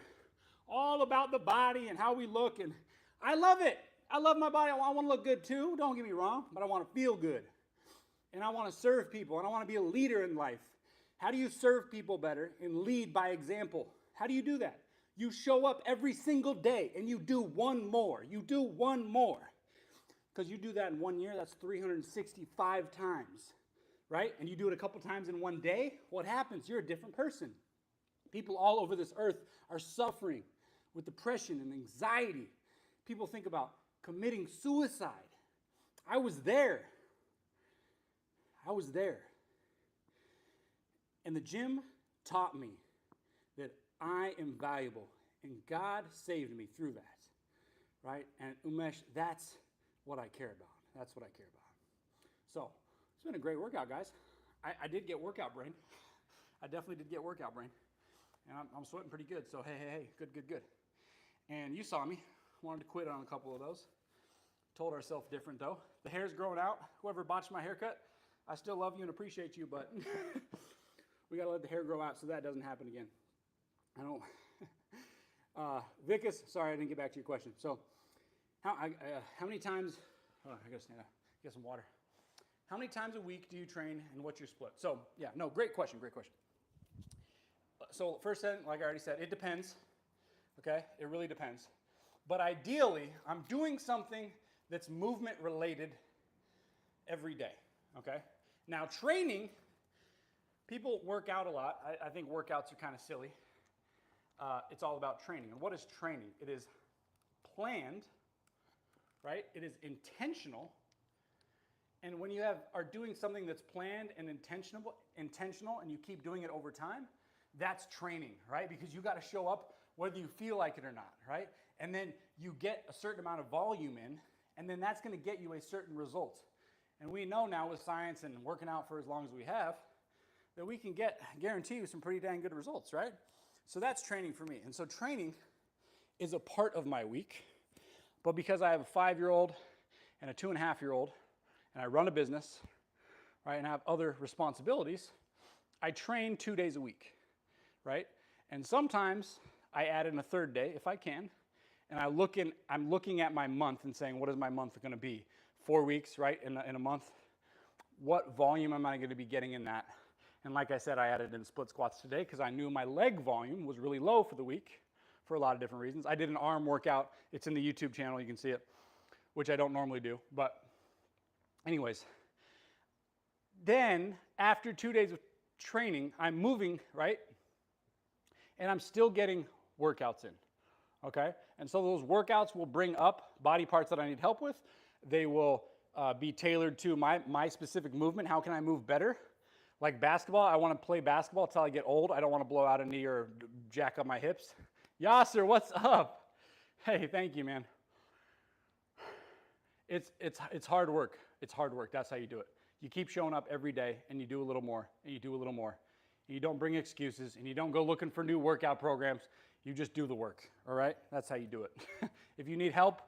all about the body and how we look, and I love it. I love my body. I want to look good too, don't get me wrong, but I want to feel good. And I want to serve people, and I want to be a leader in life. How do you serve people better and lead by example? How do you do that? You show up every single day and you do one more. You do one more. Because you do that in 1 year, that's 365 times, right? And you do it a couple times in one day, what happens? You're a different person. People all over this earth are suffering with depression and anxiety. People think about committing suicide. I was there. And the gym taught me that I am valuable, and God saved me through that, right? And Umesh, that's what I care about. That's what I care about. So, it's been a great workout, guys. I did get workout brain. I definitely did get workout brain. And I'm sweating pretty good, so hey, good. And you saw me. Wanted to quit on a couple of those. Told ourselves different, though. The hair's growing out. Whoever botched my haircut, I still love you and appreciate you, but we got to let the hair grow out so that doesn't happen again. I don't. Vikas, sorry, I didn't get back to your question. So, how many times, I gotta stand up, get some water. How many times a week do you train and what's your split? So, yeah, no, great question. So, first thing, like I already said, it depends, okay? It really depends. But ideally, I'm doing something that's movement related every day, okay? Now, training, people work out a lot. I think workouts are kind of silly. It's all about training. And what is training? It is planned, right? It is intentional. And when you are doing something that's planned and intentional, and you keep doing it over time, that's training, right? Because you got to show up whether you feel like it or not, right? And then you get a certain amount of volume in, and then that's going to get you a certain result. And we know now with science and working out for as long as we have, that we can guarantee you some pretty dang good results, right? So that's training for me. And so training is a part of my week. But because I have a 5-year-old and a 2.5-year-old, and I run a business, right, and I have other responsibilities, I train 2 days a week, right? And sometimes I add in a third day if I can, and I'm looking at my month and saying, what is my month going to be? 4 weeks, right, in a month? What volume am I going to be getting in that? And like I said, I added in split squats today because I knew my leg volume was really low for the week for a lot of different reasons. I did an arm workout. It's in the YouTube channel. You can see it, which I don't normally do. But anyways, then after 2 days of training, I'm moving, right? And I'm still getting workouts in, okay? And so those workouts will bring up body parts that I need help with. They will be tailored to my specific movement. How can I move better? Like basketball, I want to play basketball until I get old. I don't want to blow out a knee or jack up my hips. Yasser, what's up? Hey, thank you, man. It's hard work. It's hard work. That's how you do it. You keep showing up every day, and you do a little more, and you do a little more. And you don't bring excuses, and you don't go looking for new workout programs. You just do the work, all right? That's how you do it. If you need help,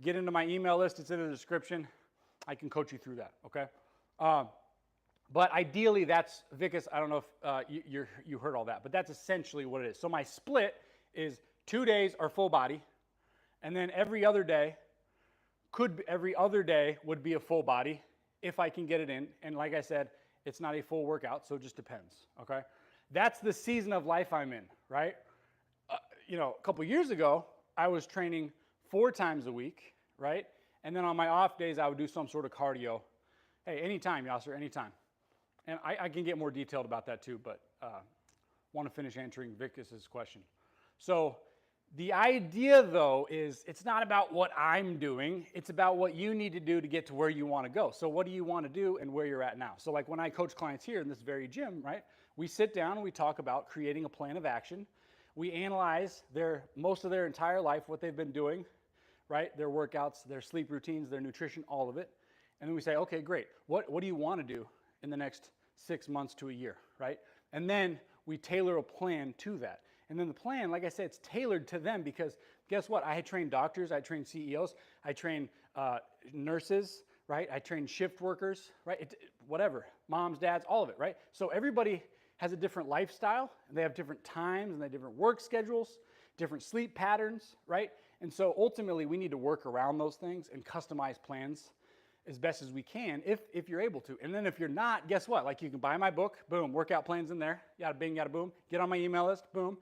get into my email list. It's in the description. I can coach you through that, okay? But ideally, that's, Vikas, I don't know if you heard all that, but that's essentially what it is. So my split is 2 days are full body, and then every other day would be a full body if I can get it in. And like I said, it's not a full workout, so it just depends, okay? That's the season of life I'm in, right? A couple years ago, I was training 4 times a week, right? And then on my off days, I would do some sort of cardio. Hey, anytime, Yasser, anytime. And I can get more detailed about that too, but want to finish answering Vicus's question. So the idea, though, is it's not about what I'm doing. It's about what you need to do to get to where you want to go. So what do you want to do and where you're at now? So like when I coach clients here in this very gym, right, we sit down and we talk about creating a plan of action. We analyze most of their entire life, what they've been doing, right, their workouts, their sleep routines, their nutrition, all of it. And then we say, okay, great. What do you want to do in the next 6 months to a year, right? And then we tailor a plan to that. And then the plan, like I said, it's tailored to them because guess what? I had trained doctors, I trained CEOs, I trained nurses, right? I trained shift workers, right? Whatever, moms, dads, all of it, right? So everybody has a different lifestyle, and they have different times, and they have different work schedules, different sleep patterns, right? And so ultimately, we need to work around those things and customize plans as best as we can if you're able to. And then if you're not, guess what? Like you can buy my book, boom, workout plans in there, yada bing, yada boom, get on my email list, boom.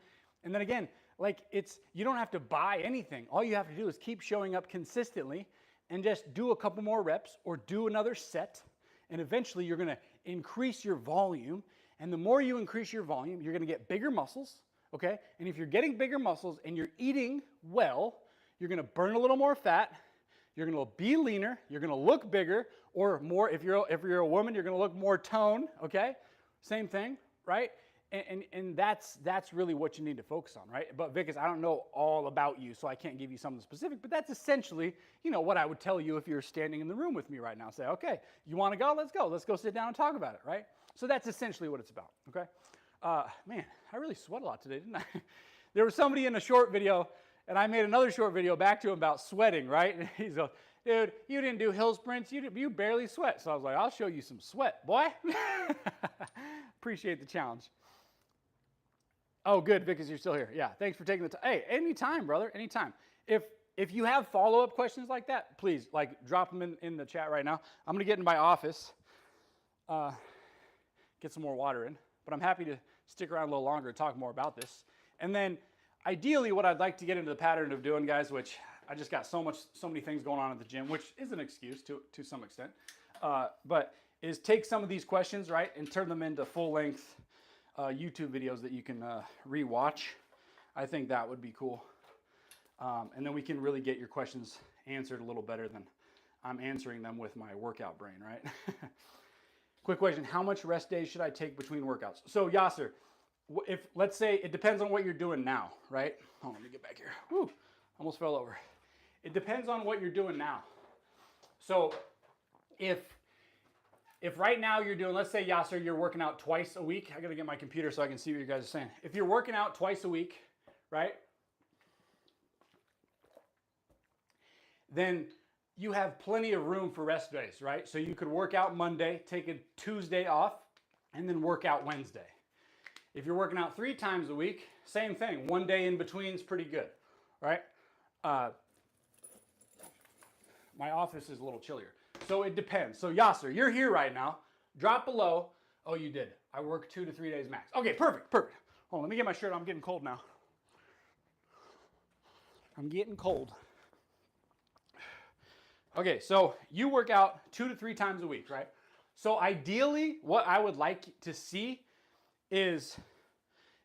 And then again, like you don't have to buy anything. All you have to do is keep showing up consistently and just do a couple more reps or do another set. And eventually you're gonna increase your volume. And the more you increase your volume, you're gonna get bigger muscles, okay? And if you're getting bigger muscles and you're eating well, you're gonna burn a little more fat, you're gonna be leaner, you're gonna look bigger, or more, if you're a woman, you're gonna look more toned, okay? Same thing, right? And that's really what you need to focus on, right? But Vikas, I don't know all about you, so I can't give you something specific, but that's essentially, what I would tell you if you're standing in the room with me right now. Say, okay, you wanna go? Let's go sit down and talk about it, right? So that's essentially what it's about, okay? Man, I really sweat a lot today, didn't I? There was somebody in a short video, and I made another short video back to him about sweating, right? And he's like, dude, you didn't do hill sprints. You barely sweat. So I was like, I'll show you some sweat, boy. Appreciate the challenge. Oh, good, Vikas, you're still here. Yeah, thanks for taking the time. Hey, anytime, brother, anytime. If you have follow-up questions like that, please, drop them in the chat right now. I'm going to get in my office, get some more water in. But I'm happy to stick around a little longer and talk more about this. And then ideally, what I'd like to get into the pattern of doing, guys, which I just got so many things going on at the gym, which is an excuse to some extent, but is take some of these questions, right, and turn them into full-length YouTube videos that you can re-watch. I think that would be cool. And then we can really get your questions answered a little better than I'm answering them with my workout brain, right? Quick question, how much rest days should I take between workouts? So Yasser, let's say, it depends on what you're doing now, right? Oh, let me get back here. Whew, almost fell over. It depends on what you're doing now. So if right now you're doing, let's say Yasser, you're working out twice a week. I gotta get my computer so I can see what you guys are saying. If you're working out twice a week, right? Then you have plenty of room for rest days, right? So you could work out Monday, take a Tuesday off, and then work out Wednesday. If you're working out 3 times a week, same thing. 1 day in between is pretty good, right? My office is a little chillier. So it depends. So Yasser, you're here right now. Drop below. Oh, you did. I work 2 to 3 days max. Okay, perfect, perfect. Hold on, let me get my shirt on. I'm getting cold now. I'm getting cold. Okay, so you work out 2 to 3 times a week, right? So ideally, what I would like to see is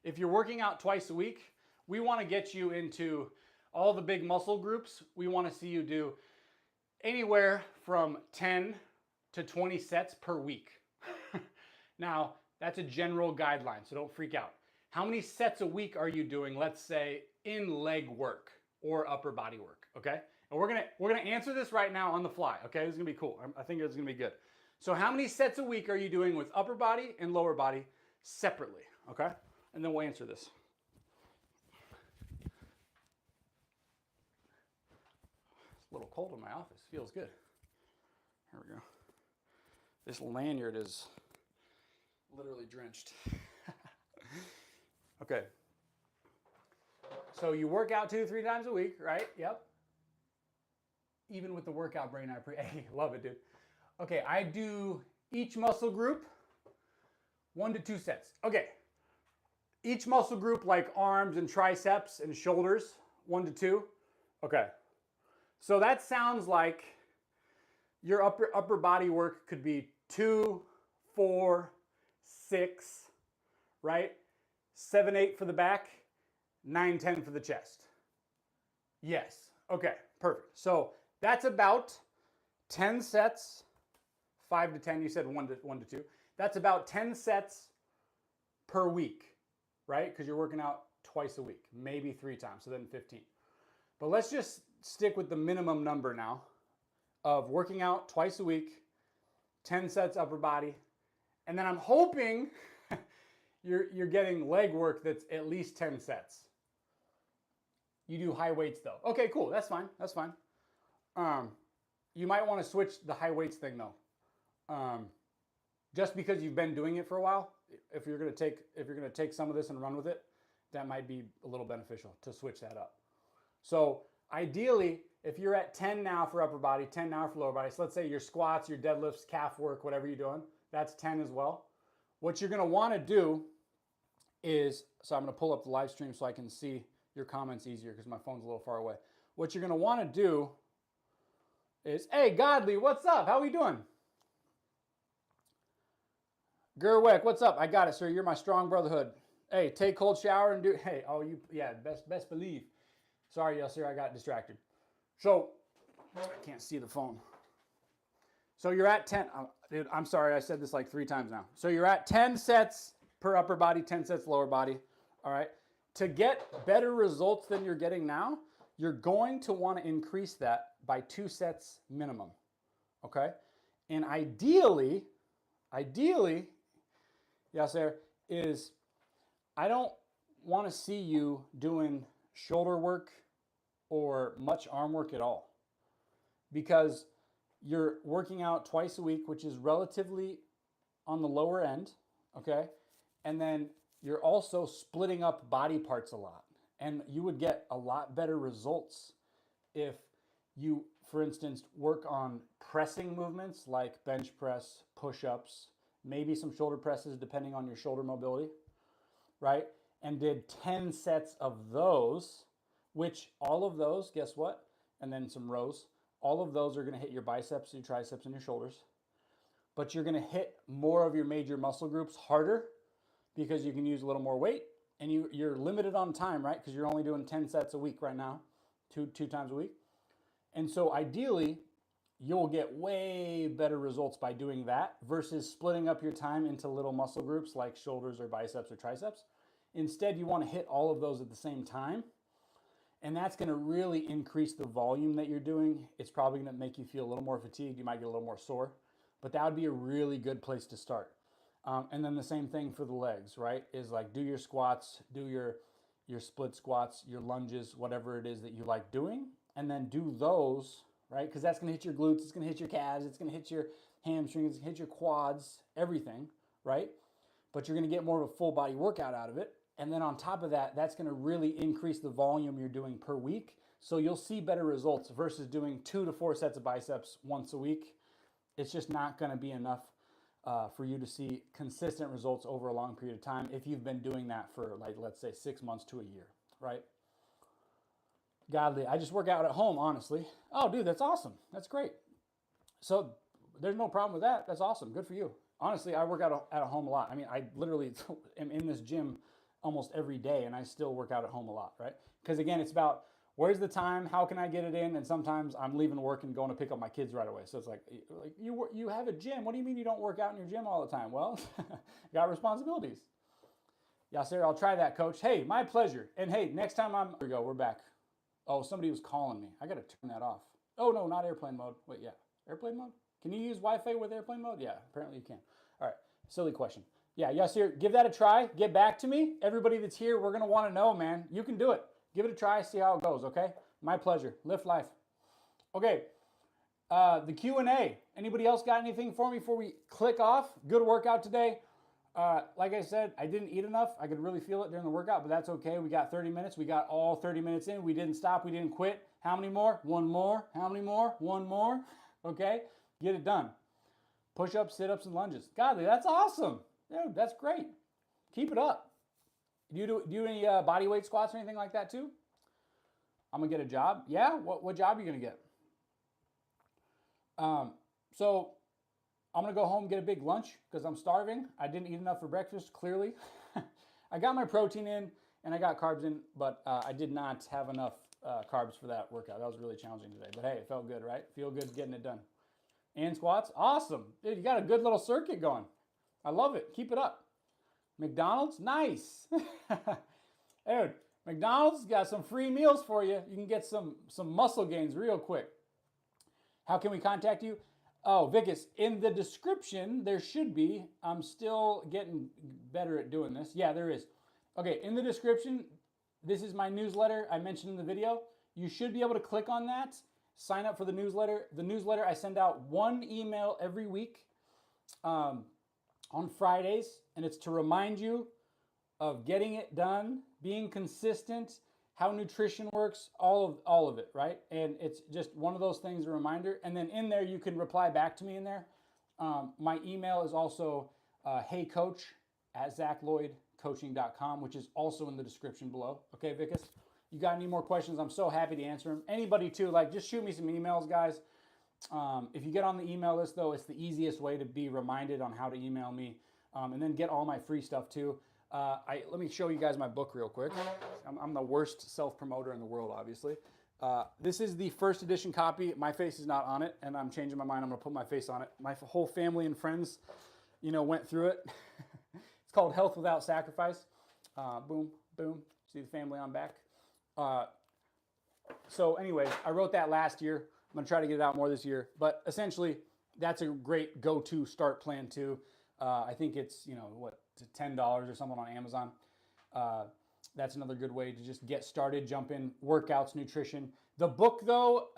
if you're working out twice a week, we want to get you into all the big muscle groups. We want to see you do anywhere from 10 to 20 sets per week. Now, that's a general guideline, so don't freak out. How many sets a week are you doing, let's say, in leg work or upper body work, okay? And we're gonna answer this right now on the fly, okay? This is gonna be cool. I think it's gonna be good. So how many sets a week are you doing with upper body and lower body separately, okay? And then we'll answer this. It's a little cold in my office. Feels good. Here we go. This lanyard is literally drenched. Okay. So you work out 2 to 3 times a week, right? Yep. Even with the workout brain, hey, love it, dude. Okay, I do each muscle group 1 to 2 sets. Okay. Each muscle group, like arms and triceps and shoulders, 1 to 2. Okay. So that sounds like your upper body work could be 2, 4, 6, right? 7, 8 for the back, 9, 10 for the chest. Yes. Okay, perfect. So that's about 10 sets, 5 to 10. You said 1 to 2. That's about 10 sets per week, right? Because you're working out twice a week, maybe 3 times, so then 15. But let's just stick with the minimum number now of working out twice a week, 10 sets upper body, and then I'm hoping you're getting leg work that's at least 10 sets. You do high weights though. Okay, cool. That's fine. That's fine. You might want to switch the high weights thing though. Just because you've been doing it for a while, if you're gonna take some of this and run with it, that might be a little beneficial to switch that up. So ideally, if you're at 10 now for upper body, 10 now for lower body, so let's say your squats, your deadlifts, calf work, whatever you're doing, that's 10 as well. What you're gonna wanna do is, so I'm gonna pull up the live stream so I can see your comments easier because my phone's a little far away. What you're gonna wanna do is, hey, Godly, what's up? How we doing? Gerwick, what's up? I got it, sir. You're my strong brotherhood. Hey, take cold shower and do, hey, oh, you, yeah, best believe. Sorry, yes, sir, I got distracted. So, I can't see the phone. So you're at 10, dude, I'm sorry, I said this like 3 times now. So you're at 10 sets per upper body, 10 sets lower body, all right? To get better results than you're getting now, you're going to want to increase that by 2 sets minimum, okay? And ideally, yes, sir, is I don't want to see you doing shoulder work or much arm work at all because you're working out twice a week, which is relatively on the lower end, okay? And then you're also splitting up body parts a lot. And you would get a lot better results if you, for instance, work on pressing movements like bench press, push-ups, maybe some shoulder presses depending on your shoulder mobility, right? And did 10 sets of those, which all of those, guess what? And then some rows. All of those are gonna hit your biceps, your triceps, and your shoulders. But you're gonna hit more of your major muscle groups harder because you can use a little more weight and you're limited on time, right? Because you're only doing 10 sets a week right now, two times a week. And so ideally, you'll get way better results by doing that versus splitting up your time into little muscle groups like shoulders or biceps or triceps. Instead, you want to hit all of those at the same time. And that's going to really increase the volume that you're doing. It's probably going to make you feel a little more fatigued. You might get a little more sore, but that would be a really good place to start. And then the same thing for the legs, right? Is like do your squats, do your split squats, your lunges, whatever it is that you like doing, and then do those, right? Because that's going to hit your glutes, it's going to hit your calves, it's going to hit your hamstrings, it's going to hit your quads, everything, right? But you're going to get more of a full body workout out of it. And then on top of that, that's going to really increase the volume you're doing per week. So you'll see better results versus doing 2 to 4 sets of biceps once a week. It's just not going to be enough for you to see consistent results over a long period of time if you've been doing that for, like, let's say 6 months to a year, right? Godly, I just work out at home, honestly. Oh, dude, that's awesome. That's great. So there's no problem with that. That's awesome. Good for you. Honestly, I work out at home a lot. I mean, I literally am in this gym almost every day, and I still work out at home a lot, right? Because again, it's about where's the time, how can I get it in, and sometimes I'm leaving work and going to pick up my kids right away. So it's like you have a gym. What do you mean you don't work out in your gym all the time? Well, got responsibilities. Yeah, sir, I'll try that, coach. Hey, my pleasure. And hey, next time here we go, we're back. Oh, somebody was calling me. I got to turn that off. Oh, no, not airplane mode. Wait, yeah. Airplane mode? Can you use Wi-Fi with airplane mode? Yeah, apparently you can. All right, silly question. Yeah, yes, sir. Give that a try. Get back to me. Everybody that's here, we're going to want to know, man. You can do it. Give it a try. See how it goes, okay? My pleasure. Lift life. Okay, the Q&A. Anybody else got anything for me before we click off? Good workout today. Like I said, I didn't eat enough. I could really feel it during the workout, but that's okay. We got 30 minutes. We got all 30 minutes in. We didn't stop. We didn't quit. How many more? One more. How many more? One more. Okay, get it done. Push-ups, sit-ups, and lunges. Godly, that's awesome. Dude, that's great. Keep it up. Do you do any body weight squats or anything like that too? I'm going to get a job. Yeah? What job are you going to get? So I'm going to go home and get a big lunch because I'm starving. I didn't eat enough for breakfast, clearly. I got my protein in and I got carbs in, but I did not have enough carbs for that workout. That was really challenging today. But hey, it felt good, right? Feel good getting it done. And squats, awesome. Dude, you got a good little circuit going. I love it. Keep it up. McDonald's, nice. Dude, McDonald's got some free meals for you. You can get some muscle gains real quick. How can we contact you? Oh, Vicus, in the description, there should be. I'm still getting better at doing this. Yeah, there is. Okay, in the description, this is my newsletter I mentioned in the video. You should be able to click on that, sign up for the newsletter. The newsletter, I send out one email every week on Fridays, and it's to remind you of getting it done, being consistent, how nutrition works, all of it, right? And it's just one of those things, a reminder. And then in there, you can reply back to me in there. My email is also heycoach@zachlloydcoaching.com, which is also in the description below. Okay, Vicus? You got any more questions? I'm so happy to answer them. Anybody too, like just shoot me some emails, guys. If you get on the email list though, it's the easiest way to be reminded on how to email me and then get all my free stuff too. Let me show you guys my book real quick. I'm the worst self-promoter in the world, obviously. This is the first edition copy. My face is not on it, and I'm changing my mind. I'm gonna put my face on it. My whole family and friends, went through it. It's called Health Without Sacrifice. Boom, boom. See the family on back. So anyways, I wrote that last year. I'm gonna try to get it out more this year. But essentially, that's a great go-to start plan too. I think it's, $10 or something on Amazon. That's another good way to just get started, jump in, workouts, nutrition. The book though,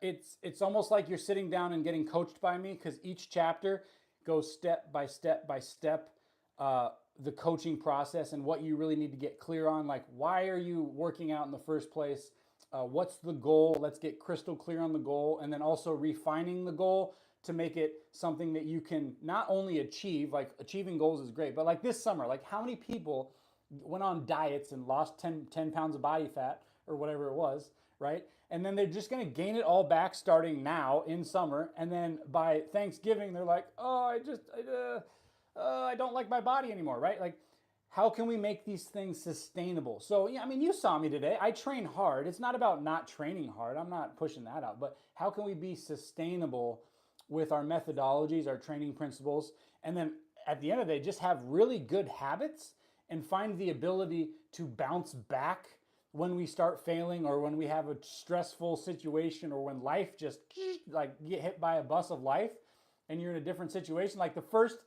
it's almost like you're sitting down and getting coached by me because each chapter goes step by step by step, the coaching process and what you really need to get clear on. Like, why are you working out in the first place? What's the goal? Let's get crystal clear on the goal, and then also refining the goal to make it something that you can not only achieve, like achieving goals is great, but like this summer, like how many people went on diets and lost 10 pounds of body fat or whatever it was, right? And then they're just gonna gain it all back starting now in summer. And then by Thanksgiving, they're like, oh, I don't like my body anymore, right? Like, how can we make these things sustainable? So, yeah, I mean, you saw me today. I train hard. It's not about not training hard. I'm not pushing that out. But how can we be sustainable with our methodologies, our training principles, and then at the end of the day, just have really good habits and find the ability to bounce back when we start failing or when we have a stressful situation or when life just like get hit by a bus of life and you're in a different situation. Like the first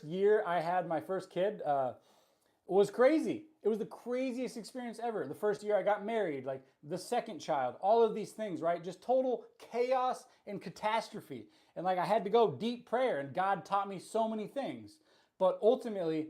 year I had my first kid was crazy. It was the craziest experience ever. The first year I got married, like the second child, all of these things, right? Just total chaos and catastrophe. And like I had to go deep prayer and God taught me so many things. But ultimately,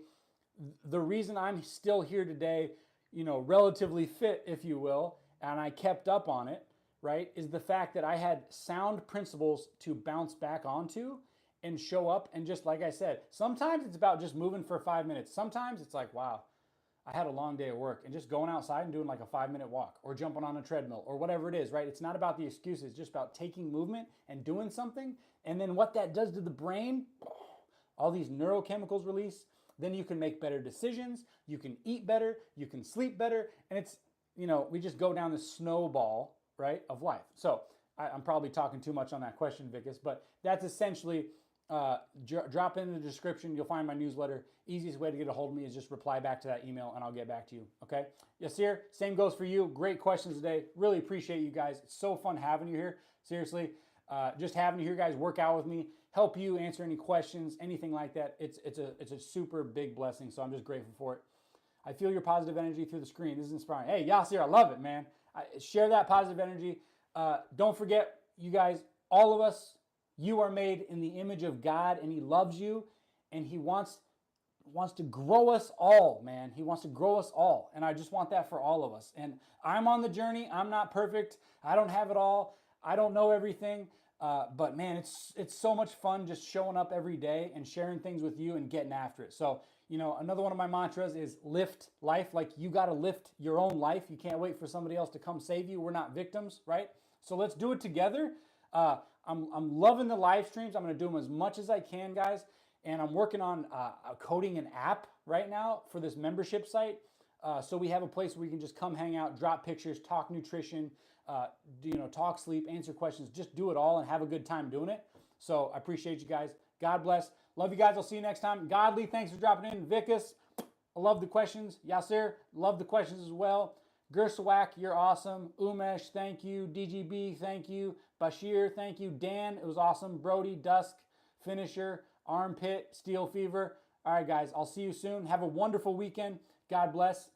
the reason I'm still here today, relatively fit, if you will, and I kept up on it, right, is the fact that I had sound principles to bounce back onto and show up. And just like I said, sometimes it's about just moving for 5 minutes. Sometimes it's like, wow, I had a long day at work, and just going outside and doing like a 5-minute walk or jumping on a treadmill or whatever it is, right? It's not about the excuses, it's just about taking movement and doing something. And then what that does to the brain, all these neurochemicals release, then you can make better decisions, you can eat better, you can sleep better, and it's, we just go down the snowball, right, of life. So I'm probably talking too much on that question, Vickis, but that's essentially, drop in the description, you'll find my newsletter. Easiest way to get a hold of me is just reply back to that email and I'll get back to you, okay? Yasir, same goes for you. Great questions today. Really appreciate you guys. It's so fun having you here, seriously. Just having you here, guys, work out with me, help you answer any questions, anything like that. It's a super big blessing, so I'm just grateful for it. I feel your positive energy through the screen. This is inspiring. Hey, Yasir, I love it, man. Share that positive energy. Don't forget, you guys, all of us, you are made in the image of God, and he loves you, and he wants to grow us all, man. He wants to grow us all, and I just want that for all of us. And I'm on the journey. I'm not perfect. I don't have it all. I don't know everything, but man, it's so much fun just showing up every day and sharing things with you and getting after it. So, another one of my mantras is lift life. Like, you got to lift your own life. You can't wait for somebody else to come save you. We're not victims, right? So let's do it together. I'm loving the live streams. I'm going to do them as much as I can, guys. And I'm working on coding an app right now for this membership site. So we have a place where we can just come hang out, drop pictures, talk nutrition, talk sleep, answer questions, just do it all and have a good time doing it. So I appreciate you guys. God bless. Love you guys. I'll see you next time. Godly, thanks for dropping in. Vickis, I love the questions. Yasir, love the questions as well. Gersawak, you're awesome. Umesh, thank you. DGB, thank you. Bashir, thank you. Dan, it was awesome. Brody, Dusk, Finisher, Armpit, Steel Fever. All right, guys, I'll see you soon. Have a wonderful weekend. God bless.